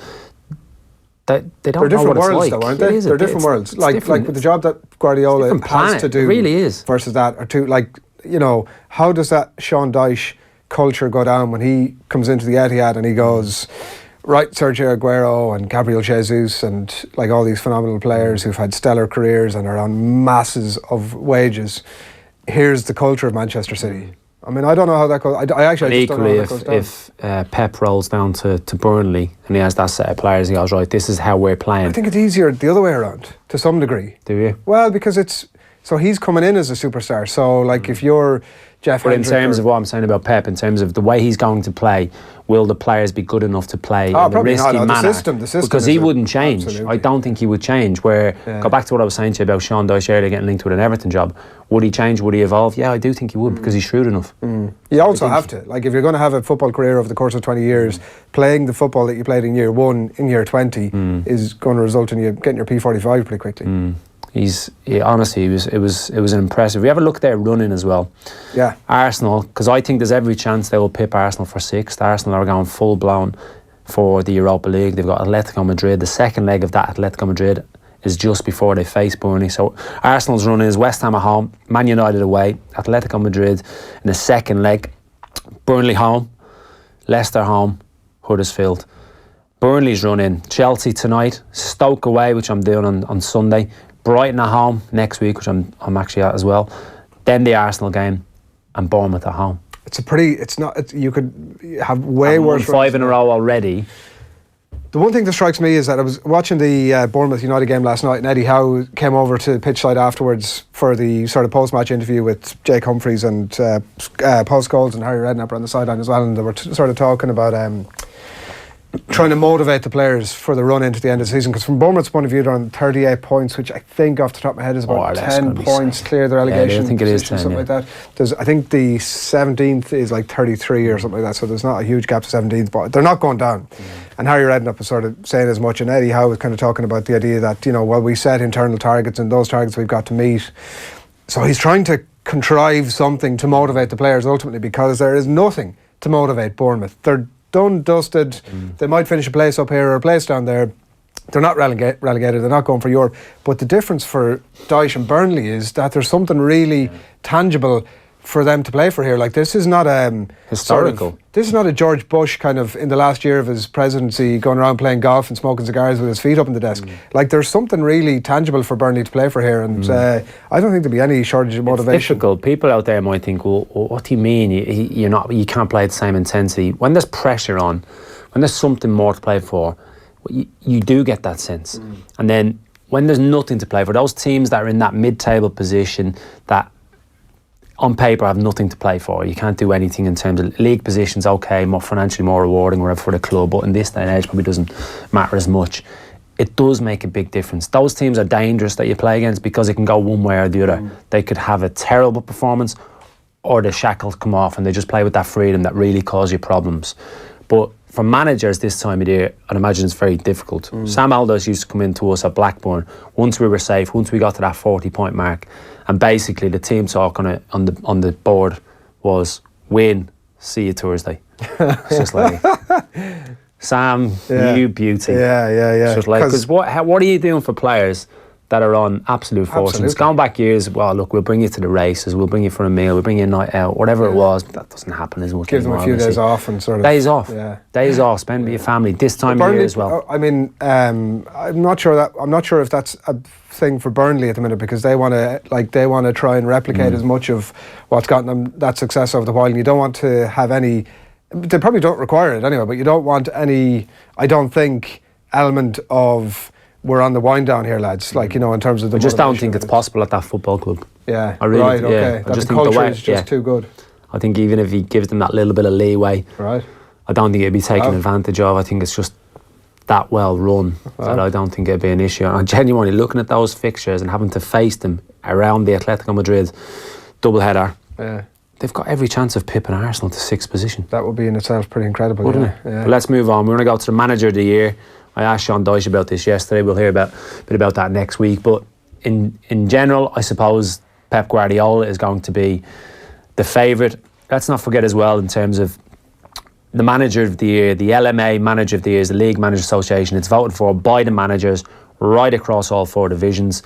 they don't know what it's worlds, like. though, aren't they? They're different worlds. Like with the job that Guardiola has to do, it really is. Versus that, or two, like, you know, how does that Sean Dyche culture go down when he comes into the Etihad and he goes, right, Sergio Aguero and Gabriel Jesus and like all these phenomenal players who've had stellar careers and are on masses of wages. Here's the culture of Manchester City. I mean, I don't know how that goes. I actually just don't know how that goes down. If Pep rolls down to Burnley and he has that set of players, he goes, right, this is how we're playing. I think it's easier the other way around, to some degree. Do you? Well, because so he's coming in as a superstar. So, like, if you're Jeff But in Hendrick terms of what I'm saying about Pep, in terms of the way he's going to play, will the players be good enough to play in a probably risky not. No, manner? the system because he wouldn't change. Absolutely. I don't think he would change. Go back to what I was saying to you about Sean Dyche earlier getting linked with an Everton job. Would he change? Would he evolve? Yeah, I do think he would because he's shrewd enough. You also have to. Like, if you're going to have a football career over the course of 20 years, playing the football that you played in year 1 in year 20 is going to result in you getting your P45 pretty quickly. Honestly, it was an impressive. We have a look there running as well. Yeah. Arsenal, because I think there's every chance they will pip Arsenal for 6th. Arsenal are going full blown. for the Europa League. They've got Atletico Madrid. The second leg of that Atletico Madrid is just before they face Burnley. So Arsenal's run is West Ham at home, Man United away, Atletico Madrid in the second leg, Burnley home, Leicester home, Huddersfield. Burnley's run in Chelsea tonight, Stoke away, which I'm doing on Sunday, Brighton at home next week, which I'm actually at as well. Then the Arsenal game and Bournemouth at home. You could have way worse. 5 in a row already. The one thing that strikes me is that I was watching the Bournemouth United game last night, and Eddie Howe came over to the pitch side afterwards for the sort of post-match interview with Jake Humphreys and Paul Scholes and Harry Redknapp on the sideline as well, and they were sort of talking about trying to motivate the players for the run into the end of the season, because from Bournemouth's point of view they're on 38 points, which I think off the top of my head is about 10 points clear the relegation. Yeah, I think it is 10, something like that. I think the 17th is like 33 or something like that, so there's not a huge gap to 17th, but they're not going down. And Harry Redknapp was sort of saying as much, and Eddie Howe was kind of talking about the idea that, we set internal targets and those targets we've got to meet. So he's trying to contrive something to motivate the players ultimately, because there is nothing to motivate Bournemouth. They're done, dusted. They might finish a place up here or a place down there. They're not relegated. They're not going for Europe. But the difference for Dyche and Burnley is that there's something really tangible for them to play for here. Like, this is not historical. This is not a George Bush kind of in the last year of his presidency going around playing golf and smoking cigars with his feet up on the desk. Like, there's something really tangible for Burnley to play for here, and I don't think there'll be any shortage of motivation. It's difficult. People out there might think, well, what do you mean you can't play at the same intensity? When there's pressure on, when there's something more to play for, you do get that sense. And then when there's nothing to play for, those teams that are in that mid-table position that on paper have nothing to play for, you can't do anything in terms of league positions, okay, more financially more rewarding whatever for the club, but in this day and age probably doesn't matter as much. It does make a big difference. Those teams are dangerous that you play against because it can go one way or the other. They could have a terrible performance, or the shackles come off and they just play with that freedom that really cause you problems. But for managers this time of year, I'd imagine it's very difficult. Sam Allardyce used to come in to us at Blackburn once we were safe, once we got to that 40-point mark, and basically the team talk on the board was win, see you Thursday. It's just like, Sam, you beauty. Yeah. It's just like, because what are you doing for players that are on absolute fortunes? Going back years, well, look, we'll bring you to the races, we'll bring you for a meal, we'll bring you a night out, whatever it was. That doesn't happen as much. Give them a few days off and sort of days off. Days off, spend with your family this time of year as well. I mean, I'm not sure if that's a thing for Burnley at the minute, because they want to try and replicate as much of what's gotten them that success over the while, and you don't want to have any. They probably don't require it anyway, but you don't want any, I don't think, element of we're on the wind down here, lads. Like, in terms of the. I just don't think it's possible at that football club. Yeah, I really, right. Okay, I that just the think culture is just too good. I think even if he gives them that little bit of leeway, right, I don't think it'd be taken advantage of. I think it's just that well run that I don't think it'd be an issue. And genuinely looking at those fixtures and having to face them around the Atletico Madrid doubleheader, they've got every chance of pipping Arsenal to 6th position. That would be in itself pretty incredible, wouldn't it? Yeah. But let's move on. We're going to go to the manager of the year. I asked Sean Dyche about this yesterday. We'll hear a bit about that next week. But in general, I suppose Pep Guardiola is going to be the favourite. Let's not forget as well, in terms of the manager of the year, the LMA manager of the year is the League Managers Association. It's voted for by the managers right across all 4 divisions.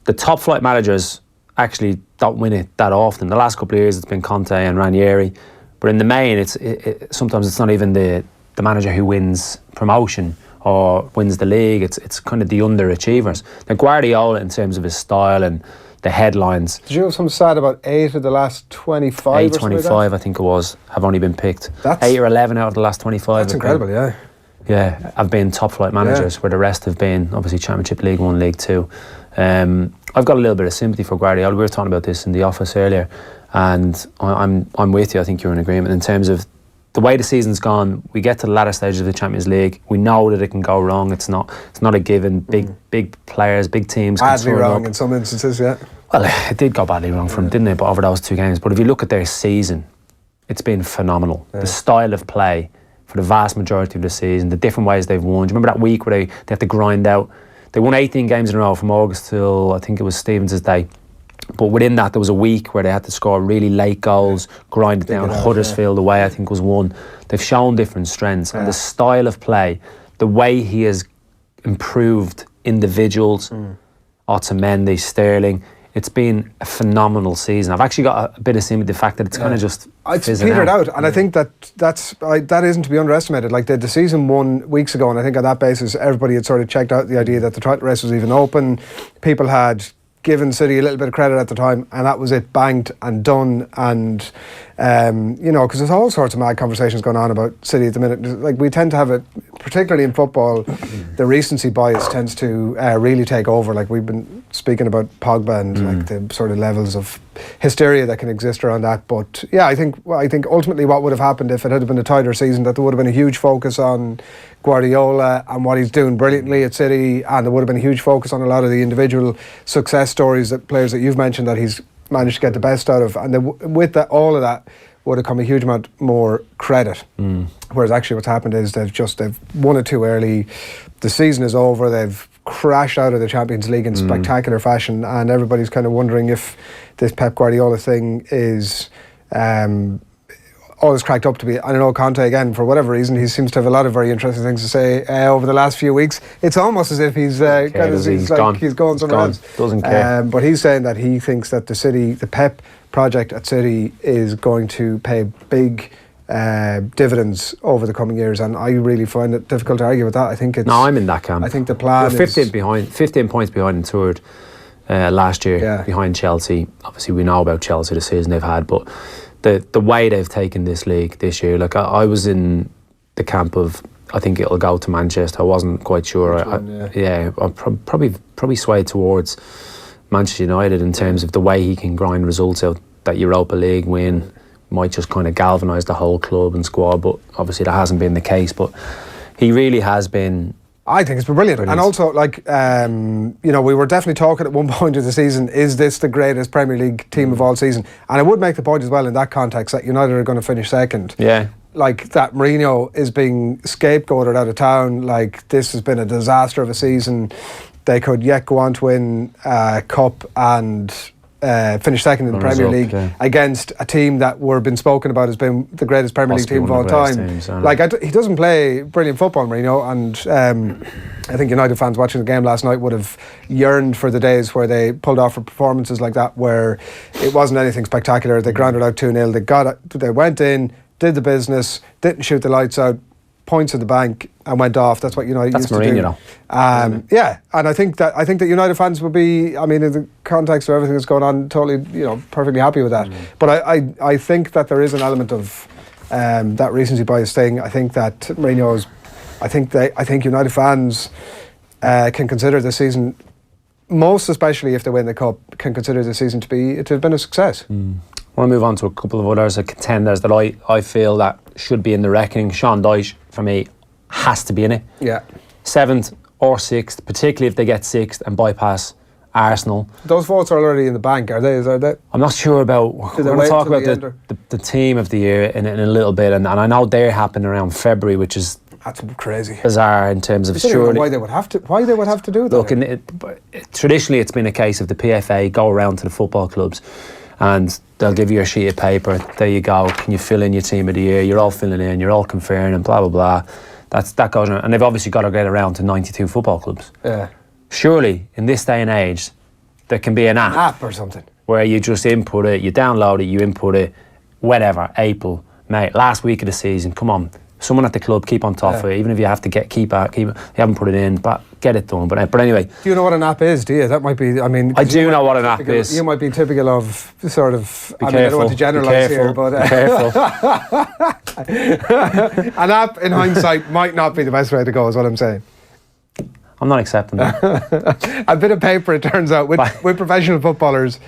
The top flight managers actually don't win it that often. The last couple of years it's been Conte and Ranieri, but in the main sometimes it's not even the manager who wins promotion or wins the league. It's kind of the underachievers. Now Guardiola, in terms of his style and the headlines. Did you have some stat about 8 of the last 25? 8, 25, I think it was, have only been picked. 8 or 11 out of the last 25. That's incredible, yeah. Yeah, have been top flight managers, where the rest have been obviously Championship, League 1, League 2. I've got a little bit of sympathy for Guardiola. We were talking about this in the office earlier, and I'm with you. I think you're in agreement in terms of the way the season's gone. We get to the latter stages of the Champions League. We know that it can go wrong. It's not a given. Big players, big teams. Badly wrong in some instances, yeah. Well, it did go badly wrong for them, didn't it? But over those 2 games. But if you look at their season, it's been phenomenal. The style of play for the vast majority of the season, the different ways they've won. Do you remember that week where they had to grind out? They won 18 games in a row from August till I think it was Stevens' day. But within that, there was a week where they had to score really late goals, grind it down. Huddersfield away, I think, was one. They've shown different strengths. And the style of play, the way he has improved individuals, Otamendi, Sterling, it's been a phenomenal season. I've actually got a bit of sympathy with the fact that it's kind of just petered out. And I think that isn't to be underestimated. Like the season 1 weeks ago, and I think on that basis, everybody had sort of checked out the idea that the title race was even open. People had given City a little bit of credit at the time, and that was it, banked and done. And because there's all sorts of mad conversations going on about City at the minute. Like, we tend to have it, particularly in football, the recency bias tends to really take over. Like, we've been speaking about Pogba and like the sort of levels of hysteria that can exist around that. But yeah, I think ultimately what would have happened if it had been a tighter season, that there would have been a huge focus on Guardiola and what he's doing brilliantly at City, and there would have been a huge focus on a lot of the individual success stories that players that you've mentioned that he's managed to get the best out of, and with that, all of that would have come a huge amount more credit. Whereas actually what's happened is they've won it too early. The season is over. They've crashed out of the Champions League in spectacular fashion, and everybody's kind of wondering if this Pep Guardiola thing is all it's cracked up to be. I don't know, Conte, again, for whatever reason, he seems to have a lot of very interesting things to say over the last few weeks. It's almost as if he's going somewhere else. Doesn't care. But he's saying that he thinks that the Pep project at City is going to pay big dividends over the coming years, and I really find it difficult to argue with that. I think it's... No, I'm in that camp. I think the plan is... 15 points behind in third last year, behind Chelsea. Obviously, we know about Chelsea, the season they've had, but the way they've taken this league this year, like I was in the camp of, I think it'll go to Manchester. I wasn't quite sure. I'm probably swayed towards Manchester United in terms of the way he can grind results out. That Europa League win might just kind of galvanise the whole club and squad, but obviously that hasn't been the case. But he really has been... I think it's been brilliant. And also, like, we were definitely talking at one point of the season, is this the greatest Premier League team of all season? And I would make the point as well in that context that United are going to finish second. Yeah. Like, that Mourinho is being scapegoated out of town. Like, this has been a disaster of a season. They could yet go on to win a cup and finish second in the Premier League against a team that were been spoken about as being the greatest Premier League team of all time. He doesn't play brilliant football, Mourinho, and I think United fans watching the game last night would have yearned for the days where they pulled off performances like that, where it wasn't anything spectacular. They grounded out 2-0. They went in, did the business, didn't shoot the lights out, points in the bank, and went off. That's what United used to do. That's Mourinho. And I think that United fans would be, I mean, in the context of everything that's going on, totally, perfectly happy with that. But I think that there is an element of that recency bias thing. I think that Mourinho's, I think United fans can consider the season, most especially if they win the cup, can consider the season to have been a success. I want to move on to a couple of others, contenders that I feel that should be in the reckoning. Sean Dyche, for me, has to be in it. Yeah. 7th or 6th, particularly if they get 6th and bypass Arsenal. Those votes are already in the bank, are they? I'm not sure about... We're going to talk about the team of the year in a little bit, and I know they're happening around February, which is... That's crazy. Bizarre in terms of... I don't know why they would have to do that. Look, traditionally it's been a case of the PFA go around to the football clubs and they'll give you a sheet of paper. There you go. Can you fill in your team of the year? You're all filling in. You're all conferring and blah, blah, blah. That goes around. And they've obviously got to get around to 92 football clubs. Yeah. Surely, in this day and age, there can be an app or something where you just input it, you download it, you input it, whatever, April, May, last week of the season. Come on. Someone at the club, keep on top of it. Even if you have to keep it. You haven't put it in, but get it done. But anyway, do you know what an app is? Do you? That might be. I mean, I do know what an app is. You might be typical of sort of. Be I careful, mean, I don't want to generalise here, but careful. An app, in hindsight, might not be the best way to go. Is what I'm saying. I'm not accepting that. A bit of paper, it turns out, with professional footballers.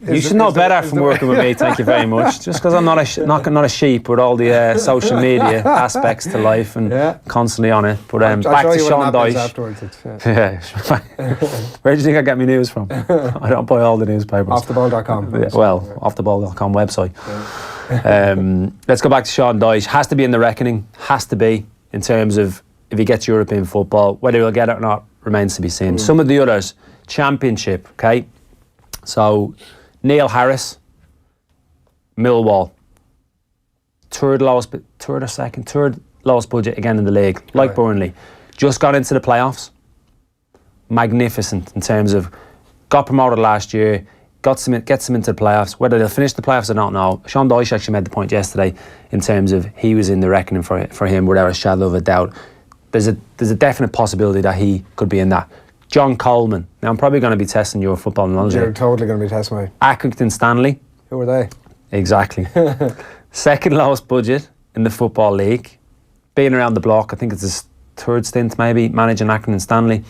You should know better from working with me. Thank you very much. Just because I'm not a sheep with all the social media aspects to life and constantly on it. But back to Sean Dyche. Where do you think I get my news from? I don't buy all the newspapers. Offtheball.com. Offtheball.com website. Let's go back to Sean Dyche. Has to be in the reckoning. Has to be, in terms of if he gets European football. Whether he'll get it or not remains to be seen. Some of the others, Championship, okay? So, Neil Harris, Millwall. Third lowest budget again in the league, like Burnley. Just got into the playoffs. Magnificent in terms of got promoted last year, gets them into the playoffs. Whether they'll finish the playoffs, I don't know. Sean Dyche actually made the point yesterday in terms of he was in the reckoning for him without a shadow of a doubt. There's a definite possibility that he could be in that. John Coleman. Now I'm probably going to be testing your football knowledge. You're totally going to be testing me. Accrington Stanley. Who are they? Exactly. Second lowest budget in the Football League. Being around the block, I think it's his third stint maybe, managing Accrington Stanley.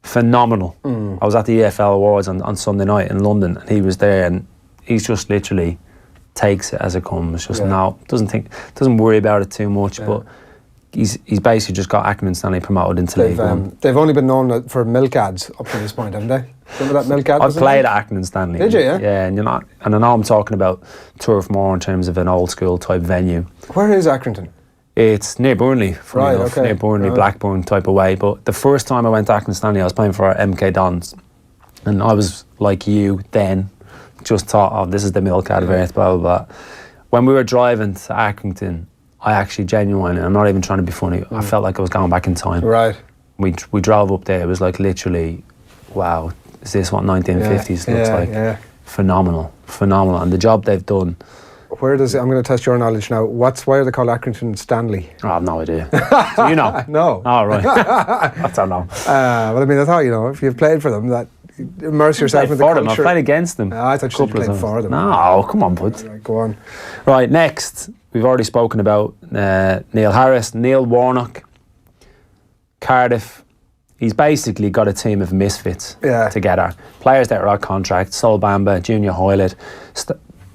Phenomenal. I was at the EFL Awards on Sunday night in London, and he was there, and he's just literally takes it as it comes. Just doesn't worry about it too much, but he's basically just got Accrington Stanley promoted into League One. They've only been known for milk ads up to this point, haven't they? Remember that milk ad? I played at Accrington Stanley. Did you? Yeah. Yeah, and I know I'm talking about Turf Moor in terms of an old school type venue. Where is Accrington? It's near Burnley, funny enough, near Burnley, Blackburn type of way. But the first time I went to Accrington Stanley, I was playing for MK Dons, and I was like you then, just thought, oh, this is the milk ad of earth, blah blah blah. When we were driving to Accrington, I actually genuinely, I'm not even trying to be funny, I felt like I was going back in time. Right. We drove up there. It was like literally, wow, is this what 1950s looks like? Yeah. Phenomenal, and the job they've done. Where does I'm going to test your knowledge now. Why are they called Accrington Stanley? I have no idea. Do you know? No. Oh, right. I don't know. But I mean, I thought, if you've played for them, that immerse yourself in the culture. I played against them. I thought you played for them. No, come on, bud. Right, go on. Right, next, we've already spoken about Neil Harris, Neil Warnock, Cardiff. He's basically got a team of misfits together. Players that are on contract, Sol Bamba, Junior Hoylett,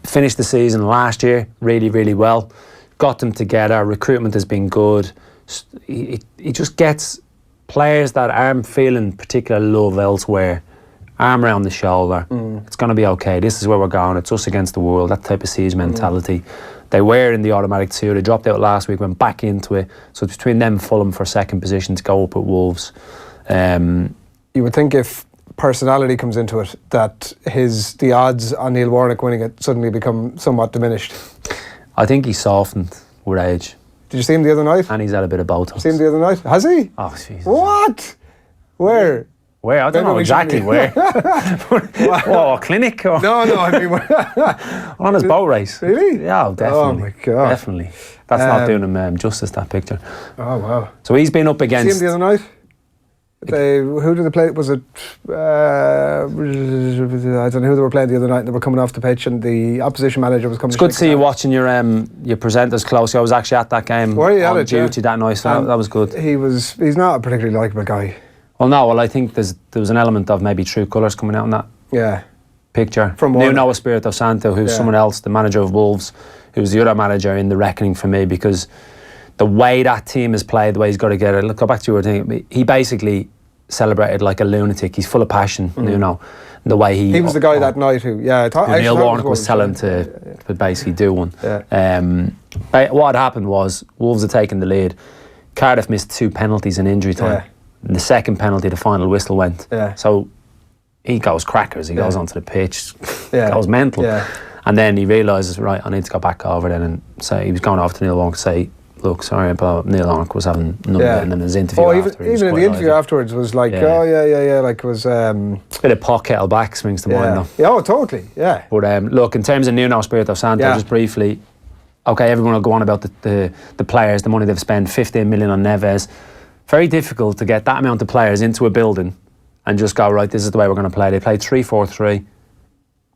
finished the season last year really, really well. Got them together. Recruitment has been good. He just gets players that aren't feeling particular love elsewhere. Arm around the shoulder. It's going to be okay. This is where we're going. It's us against the world. That type of siege mentality. They were in the automatic two. They dropped out last week, went back into it. So it's between them and Fulham for second position to go up at Wolves. You would think if personality comes into it, that the odds on Neil Warnock winning it suddenly become somewhat diminished. I think he's softened with age. Did you see him the other night? And he's had a bit of Botox. See him the other night? Has he? Oh, Jesus. What? Where? Where? I don't know exactly where. What, a clinic? Or? No, I mean... On his boat race. Really? Yeah, definitely. Oh, my God. Definitely. That's not doing him justice, that picture. Oh, wow. So he's been up against... See him the other night? Who did they play? Was it? I don't know who they were playing the other night. They were coming off the pitch, and the opposition manager was coming. It's good to see you watching your presenters closely. I was actually at that game on duty that night, so that was good. He's not a particularly likeable guy. Well, no. Well, I think there was an element of maybe true colours coming out in that picture. From Nuno Espirito Santo, who's someone else, the manager of Wolves, who's the other manager in the reckoning for me, because the way that team has played, the way he's got to get it. Look, go back to your thing. He basically celebrated like a lunatic. He's full of passion, the way he... He was the guy that night who, Neil Warnock was telling to basically do one. What had happened was, Wolves had taken the lead. Cardiff missed 2 penalties in injury time. And the second penalty, the final whistle went. So he goes crackers. He goes onto the pitch. Goes mental. And then he realises, right, I need to go back over then and say, he was going over to Neil Warnock to say, look, sorry, but Neil Warnock was having none of it, and then his interview even in the interview afterwards was like, like it was... bit of pot kettle black swings to mind though. Yeah, oh, totally, yeah. But look, in terms of Nuno Espirito Santo, just briefly, okay, everyone will go on about the players, the money they've spent, 15 million on Neves. Very difficult to get that amount of players into a building and just go, right, this is the way we're going to play. They played 3-4-3.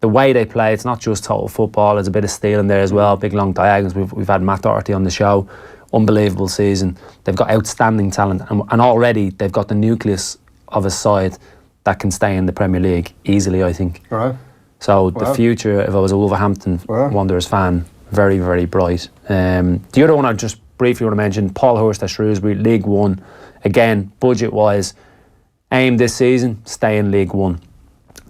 The way they play, it's not just total football, there's a bit of steel in there as well, big long diagonals. We've had Matt Doherty on the show. Unbelievable season. They've got outstanding talent, and already they've got the nucleus of a side that can stay in the Premier League easily, I think. Right. So the future, if I was a Wolverhampton Wanderers fan, very, very bright. The other one I just briefly want to mention, Paul Hurst at Shrewsbury, League One. Again, budget-wise, aim this season, stay in League One.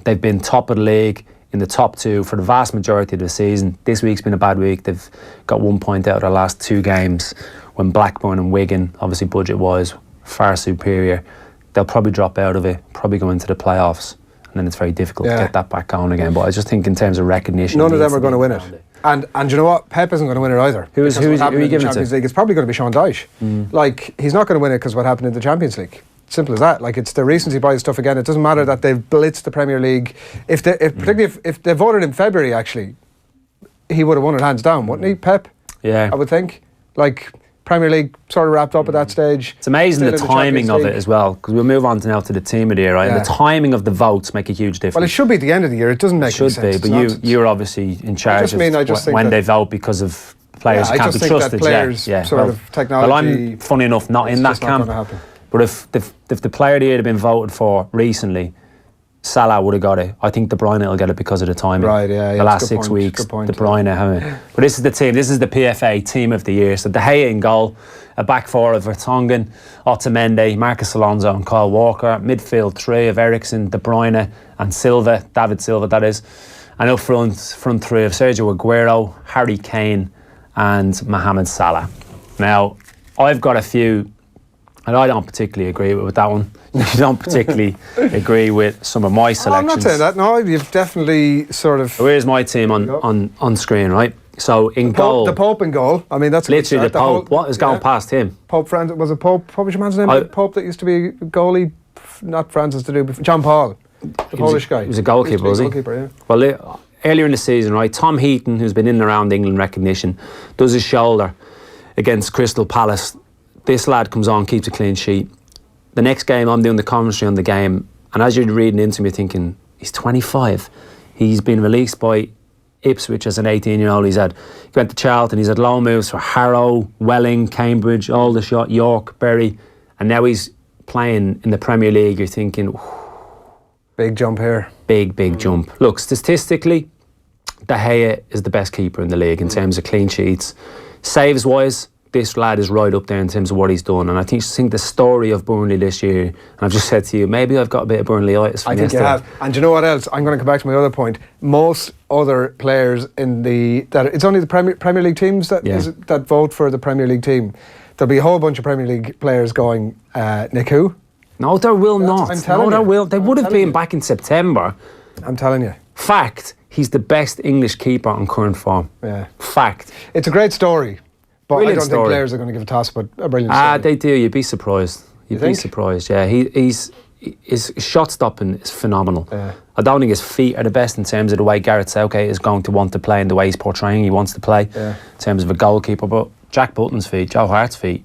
They've been top of the league, in the top 2 for the vast majority of the season. This week's been a bad week. They've got 1 point out of their last 2 games, when Blackburn and Wigan, obviously budget-wise, far superior. They'll probably drop out of it, probably go into the playoffs. and then it's very difficult to get that back going again. But I just think in terms of recognition, none of them are going to win it. And you know what? Pep isn't going to win it either. Who are you giving it to? League, it's probably going to be Sean Dyche. Like, he's not going to win it because what happened in the Champions League. Simple as that. Like, it's the recency bias stuff again. It doesn't matter that they've blitzed the Premier League. Particularly if they voted in February, actually, he would have won it hands down, wouldn't he, Pep? Yeah. I would think. Like, Premier League sort of wrapped up at that stage. It's amazing the timing of it as well, because we'll move on now to the team of the year, right? Yeah. And the timing of the votes make a huge difference. Well, it should be at the end of the year. It doesn't make any sense. It should be, but you're obviously in charge of when they vote because of players who can't be trusted. Sort of technology. Well, I'm, funny enough, not in that camp. But if the player of the year had been voted for recently, Salah would have got it. I think De Bruyne will get it because of the timing. Right, yeah. The last 6 weeks, De Bruyne. But this is the team. This is the PFA team of the year. So De Gea in goal, a back four of Vertonghen, Otamendi, Marcus Alonso and Kyle Walker. Midfield three of Eriksen, De Bruyne and Silva, David Silva that is. And up front three of Sergio Aguero, Harry Kane and Mohamed Salah. Now, I've got a few, and I don't particularly agree with that one. You don't particularly agree with some of my selections. I'm not saying that. No, you've definitely sort of. So here's my team on screen, right? So in goal, the Pope in goal. I mean, that's literally the Pope. What is going past him? Pope Francis. Was it Pope? What was your man's name? The Pope that used to be goalie, not Francis to do. John Paul, the Polish guy. He was a goalkeeper, was he? Goalkeeper, yeah. Well, earlier in the season, right? Tom Heaton, who's been in and around England recognition, does his shoulder against Crystal Palace. This lad comes on, keeps a clean sheet. The next game, I'm doing the commentary on the game, and as you're reading into me, thinking, he's 25. He's been released by Ipswich as an 18-year-old. He went to Charlton. He's had loan moves for Harrow, Welling, Cambridge, Aldershot, York, Bury, and now he's playing in the Premier League. You're thinking, big jump here. Big jump. Look, statistically, De Gea is the best keeper in the league in terms of clean sheets. Saves-wise, this lad is right up there in terms of what he's done, and I think the story of Burnley this year, and I've just said to you, maybe I've got a bit of Burnley-itis. I think you have. And do you know what else? I'm going to come back to my other point. Most other players it's only the Premier League teams that vote for the Premier League team. There'll be a whole bunch of Premier League players going, Nick who? No, there will not. I'm telling you. They would have been back in September. I'm telling you. Fact, he's the best English keeper on current form. Yeah. Fact. It's a great story. But brilliant I don't think players are going to give a toss, but a brilliant story. They do. You'd be surprised. You'd be surprised, yeah. His shot stopping is phenomenal. Yeah. I don't think his feet are the best in terms of the way Gareth Southgate is going to want to play and the way he's portraying he wants to play in terms of a goalkeeper. But Jack Button's feet, Joe Hart's feet.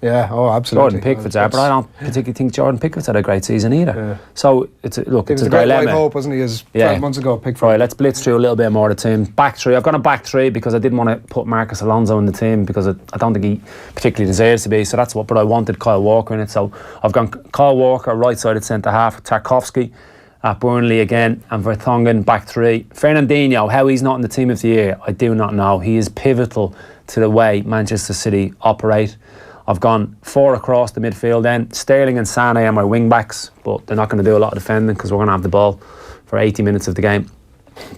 Yeah, oh, absolutely. Jordan Pickford's there, but I don't particularly think Jordan Pickford's had a great season either. Yeah. So, it's a great dilemma. White hope, wasn't he, 12 months ago, Pickford. Right, let's blitz through a little bit more of the team. Back three. I've gone a back three because I didn't want to put Marcus Alonso in the team because I don't think he particularly deserves to be. So that's but I wanted Kyle Walker in it. So I've gone Kyle Walker, right-sided centre-half, Tarkowski at Burnley again, and Vertonghen back three. Fernandinho, how he's not in the team of the year, I do not know. He is pivotal to the way Manchester City operate. I've gone four across the midfield then. Sterling and Sané are my wing backs, but they're not going to do a lot of defending because we're going to have the ball for 80 minutes of the game.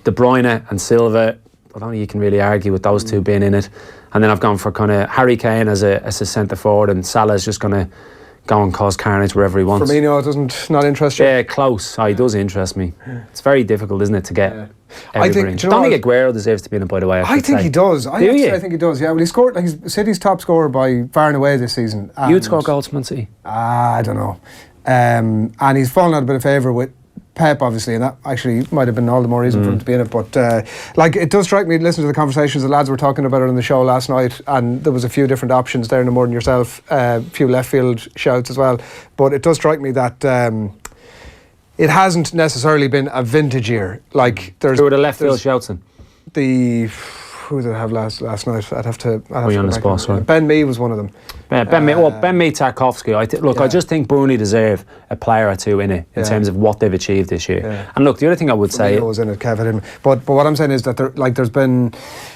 De Bruyne and Silva, I don't think you can really argue with those two being in it. And then I've gone for kind of Harry Kane as a centre forward, and Salah's just going to go and cause carnage wherever he wants. Firmino not interest you? Yeah, close. He does interest me. It's very difficult, isn't it, to get everybody. I don't think Aguero deserves to be in it, by the way. I think he does. I think he does, yeah. Well, he scored, he's City's top scorer by far and away this season. You'd score goals from Man City? I don't know. And he's fallen out a bit of favour with Pep, obviously, and that actually might have been all the more reason for him to be in it. But it does strike me, listening to the conversations the lads were talking about it on the show last night, and there was a few different options there, no more than yourself, a few left field shouts as well. But it does strike me that it hasn't necessarily been a vintage year. Who were the left field shouts in? Who did I have last night? I'd have to you on the spot, sorry. Ben Mee was one of them. Ben Mee, Tarkowski. I just think Burnley deserve a player or two in it in terms of what they've achieved this year. Yeah. And look, the other thing I would say, was in it, Kevin. But what I'm saying is that there's been.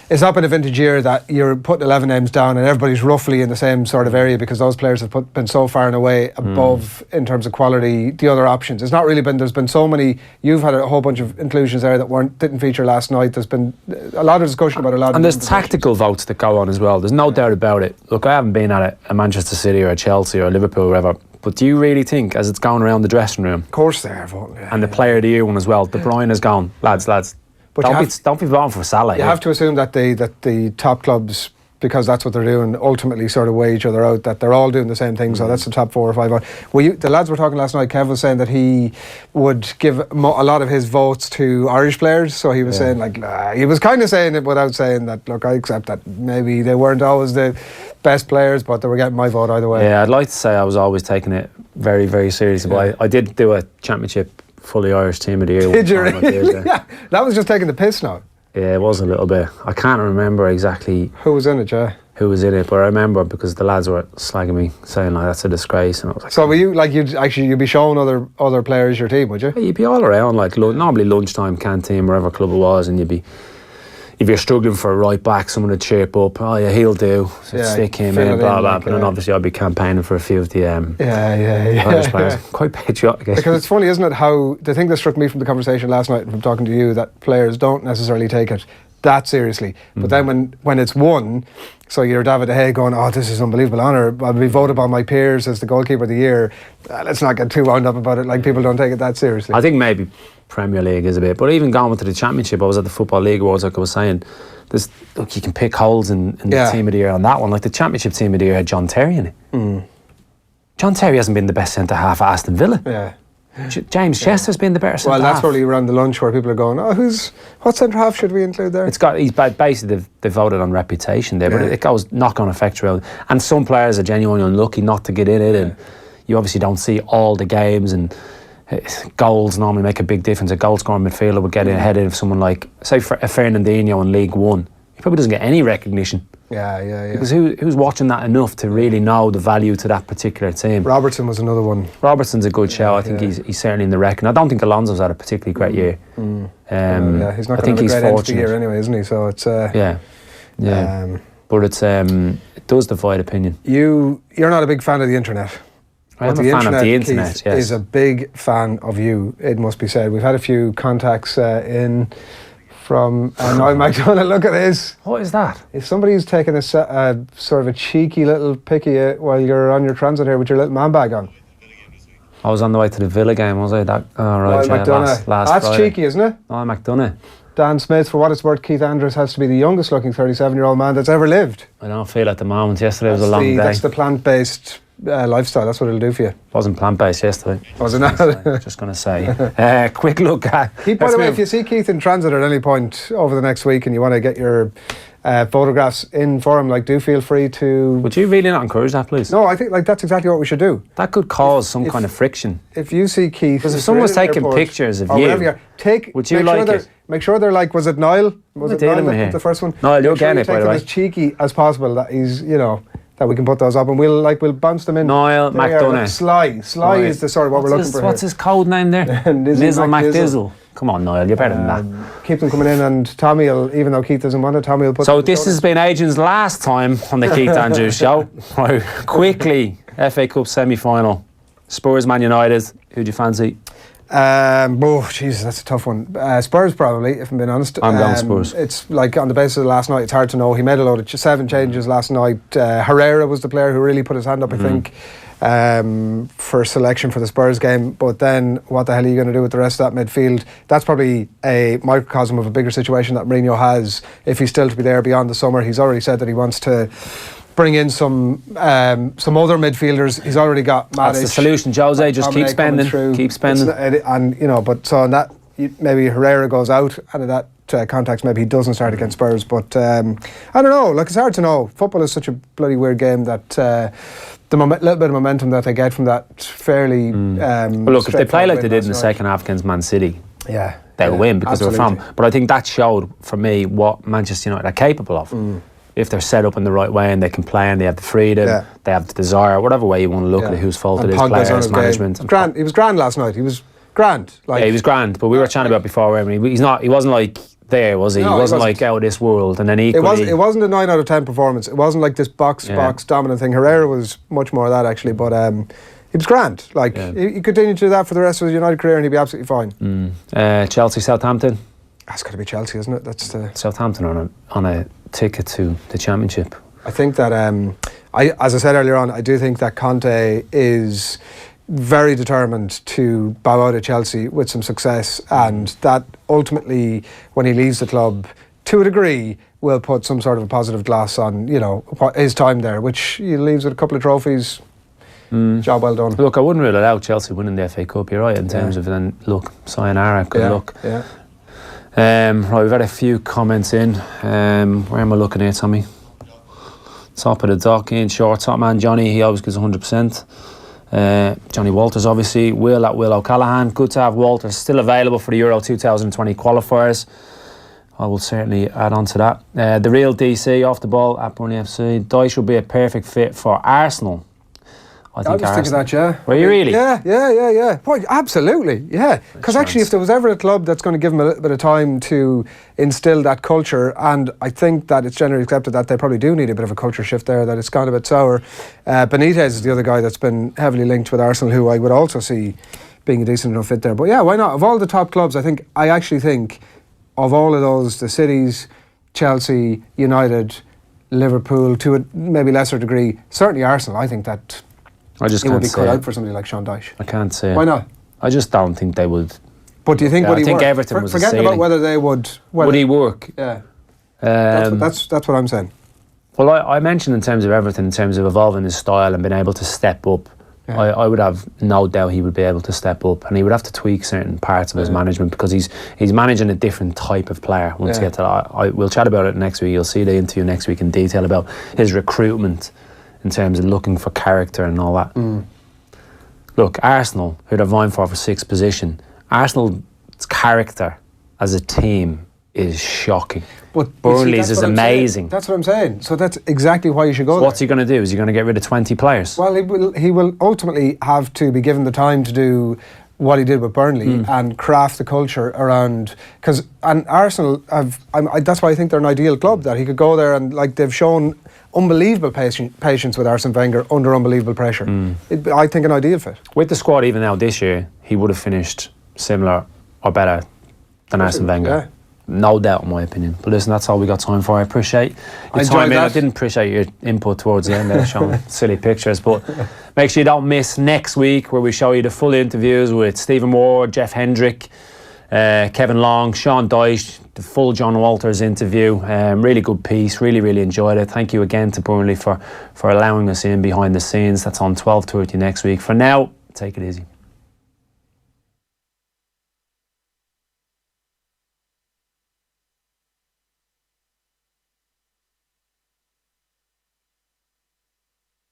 It's not been a vintage year that you're putting 11 names down and everybody's roughly in the same sort of area, because those players have been so far and away above in terms of quality the other options. It's not really been. There's been so many. You've had a whole bunch of inclusions there that didn't feature last night. There's been a lot of discussion about a lot. And there's tactical votes that go on as well. There's no doubt about it. Look, I haven't been at a Manchester City or a Chelsea or a Liverpool or whatever But do you really think, as it's going around the dressing room, Of course they are voting. Yeah. and the Player of the Year one as well, De Bruyne has gone, lads, But don't be voting for Salah. You have to assume that the top clubs, because that's what they're doing, ultimately sort of weigh each other out, that they're all doing the same thing. So that's the top 4 or 5. The lads were talking last night, Kev was saying that he would give a lot of his votes to Irish players. So he was saying, like, he was kind of saying it without saying that, look, I accept that maybe they weren't always the best players, but they were getting my vote either way. Yeah, I'd like to say I was always taking it very, very seriously, but I did do a championship fully Irish team of the year. Did you really? Yeah, that was just taking the piss now. Yeah, it was a little bit. I can't remember exactly who was in it, yeah. Who was in it, but I remember because the lads were slagging me, saying like that's a disgrace, and I was like. So were you like you'd be showing other players your team, would you? Yeah, you'd be all around like normally lunchtime canteen, wherever club it was, and you'd be. If you're struggling for a right back, someone would chirp up, oh yeah, he'll do, so stick him in, blah blah. But then obviously I'd be campaigning for a few of the Irish players. Quite patriotic. Because it's funny, isn't it, how the thing that struck me from the conversation last night and from talking to you, that players don't necessarily take it that seriously. But then when it's won, so you're David De Gea going, oh, this is unbelievable honour, I'll be voted by my peers as the goalkeeper of the year. Let's not get too wound up about it, like people don't take it that seriously. I think maybe Premier League is a bit, but even going into the Championship, I was at the Football League Awards, like I was saying, look, you can pick holes in the Team of the Year on that one. Like the Championship Team of the Year had John Terry in it. John Terry hasn't been the best centre half at Aston Villa. Yeah. James Chester's been the better centre half. Well, that's probably around the lunch where people are going, what centre half should we include there? He's basically they've voted on reputation there, but it goes knock-on effect around. And some players are genuinely unlucky not to get in it, and you obviously don't see all the games, and goals normally make a big difference. A goal-scoring midfielder would get ahead of someone like, say, Fernandinho in League One. He probably doesn't get any recognition. Yeah. Because who's watching that enough to really know the value to that particular team? Robertson was another one. Robertson's a good show. I think he's certainly in the reckoning. I don't think Alonso's had a particularly great year. He's not going to have a great end to the year anyway, isn't he? So it's but it does divide opinion. You're not a big fan of the internet. I'm a fan of the internet. Keith, yes, is a big fan of you. It must be said. We've had a few contacts in from Niall McDonough. Look at this. What is that? If somebody's taking a sort of a cheeky little pick of you while you're on your transit here with your little man bag on. I was on the way to the Villa game, was I? Right, Niall McDonough. Last That's Friday. cheeky, isn't it? Niall McDonough. Dan Smith, for what it's worth, Keith Andrews has to be the youngest looking 37-year-old man that's ever lived. I don't feel at the moment. Yesterday was a long day. That's the plant-based lifestyle. That's what it'll do for you. Wasn't plant-based yesterday. Was it not? Just going to say. Quick look at... By the way, if you see Keith in transit at any point over the next week and you want to get your photographs in for him, do feel free to... Would you really not encourage that, please? No, I think that's exactly what we should do. That could cause some kind of friction. If you see Keith... Because if someone's taking pictures of you... Would you like it? Make sure they're was it Niall? Was it Niall that put the first one? Niall, you're getting it, by the way. As cheeky as possible that he's, that we can put those up, and we'll bounce them in. Niall McDonough. Sly is the sort of what we're looking for. What's his code name there? Nizzle McDizzle. Come on, Niall, you're better than that. Keep them coming in, and Tommy will, even though Keith doesn't want it, Tommy will put. So this has been Adrian's last time on the Keith Andrews show. Right, quickly, FA Cup semi-final, Spurs Man United. Who do you fancy? Jesus, that's a tough one. Spurs probably, if I'm being honest. I'm going Spurs. It's on the basis of last night, it's hard to know. He made a load of 7 changes last night. Herrera was the player who really put his hand up, I think, for selection for the Spurs game. But then what the hell are you going to do with the rest of that midfield? That's probably a microcosm of a bigger situation that Mourinho has if he's still to be there beyond the summer. He's already said that he wants to bring in some other midfielders. He's already got Matic. That's the solution, Jose. Just keep spending. Keep spending. But so in that, maybe Herrera goes out, and in that context, maybe he doesn't start against Spurs. But I don't know. It's hard to know. Football is such a bloody weird game that the little bit of momentum that they get from that fairly. But look, if they play like they did in the second half against Man City, they'll win because they're from. But I think that showed for me what Manchester United are capable of. If they're set up in the right way and they can play and they have the freedom, they have the desire, whatever way you want to look at it, whose fault it is, players, management. He was grand last night. He was grand. He was grand. But we were chatting about before, he wasn't like there, was he? No, he wasn't like out of this world. And then equally, it wasn't a 9 out of 10 performance. It wasn't like this box dominant thing. Herrera was much more of that actually, but he was grand. He continued to do that for the rest of his United career and he'd be absolutely fine. Chelsea, Southampton. That's got to be Chelsea, isn't it? That's the Southampton on a ticket to the Championship. I think that as I said earlier on, I do think that Conte is very determined to bow out of Chelsea with some success, and that ultimately, when he leaves the club, to a degree, will put some sort of a positive gloss on, you know, his time there, which he leaves with a couple of trophies. Job well done. Look, I wouldn't rule it out, Chelsea winning the FA Cup, you're right, in terms of then, look, sayonara, good luck. Yeah. Right, we've had a few comments in. Where am I looking at, Tommy? Top of the dock, in short, top man Johnny, he always gives 100%. Johnny Walters, obviously. Will O'Callaghan, good to have Walters still available for the Euro 2020 qualifiers. I will certainly add on to that. The real DC off the ball at Burnley FC. Dyche will be a perfect fit for Arsenal. I was thinking that, yeah. Were you really? Yeah. Boy, absolutely, yeah. Because actually, if there was ever a club that's going to give him a little bit of time to instill that culture, and I think that it's generally accepted that they probably do need a bit of a culture shift there, that it's gone a bit sour. Benitez is the other guy that's been heavily linked with Arsenal, who I would also see being a decent enough fit there. But yeah, why not? Of all the top clubs, I actually think of all of those, the cities, Chelsea, United, Liverpool, to a maybe lesser degree, certainly Arsenal, I think that I just it would can't be say cut it. out for somebody like Sean Dyche. I can't say Why it. not? I just don't think they would. But do you think Yeah, would I he think work? Everton was the forgetting about ceiling. whether they would. Would he work? Yeah. Um, That's what I'm saying. Well, I mentioned in terms of Everton, in terms of evolving his style and being able to step up, Yeah. I would have no doubt he would be able to step up, and he would have to tweak certain parts of his management, because he's managing a different type of player. Once we get to that, we'll chat about it next week. You'll see the interview next week in detail about his recruitment in terms of looking for character and all that. Look, Arsenal, who they're vying for sixth position, Arsenal's character as a team is shocking. But Burnley's is amazing. That's what I'm saying. So that's exactly why you should go So there. what's he going to do? Is he going to get rid of 20 players? Well, he will ultimately have to be given the time to do what he did with Burnley and craft the culture around. And Arsenal that's why I think they're an ideal club, that he could go there and, like, they've shown unbelievable patience with Arsene Wenger under unbelievable pressure. I think an ideal fit. With the squad even now this year, he would have finished similar or better than Arsene Wenger. Yeah. No doubt, in my opinion. But listen, that's all we got time for. I appreciate your time in. I didn't appreciate your input towards the end there, showing silly pictures. But make sure you don't miss next week, where we show you the full interviews with Stephen Ward, Jeff Hendrick, Kevin Long, Sean Dyche, the full John Walters interview. Really good piece. Really enjoyed it. Thank you again to Burnley for allowing us in behind the scenes. That's on 12:30 next week. For now, take it easy.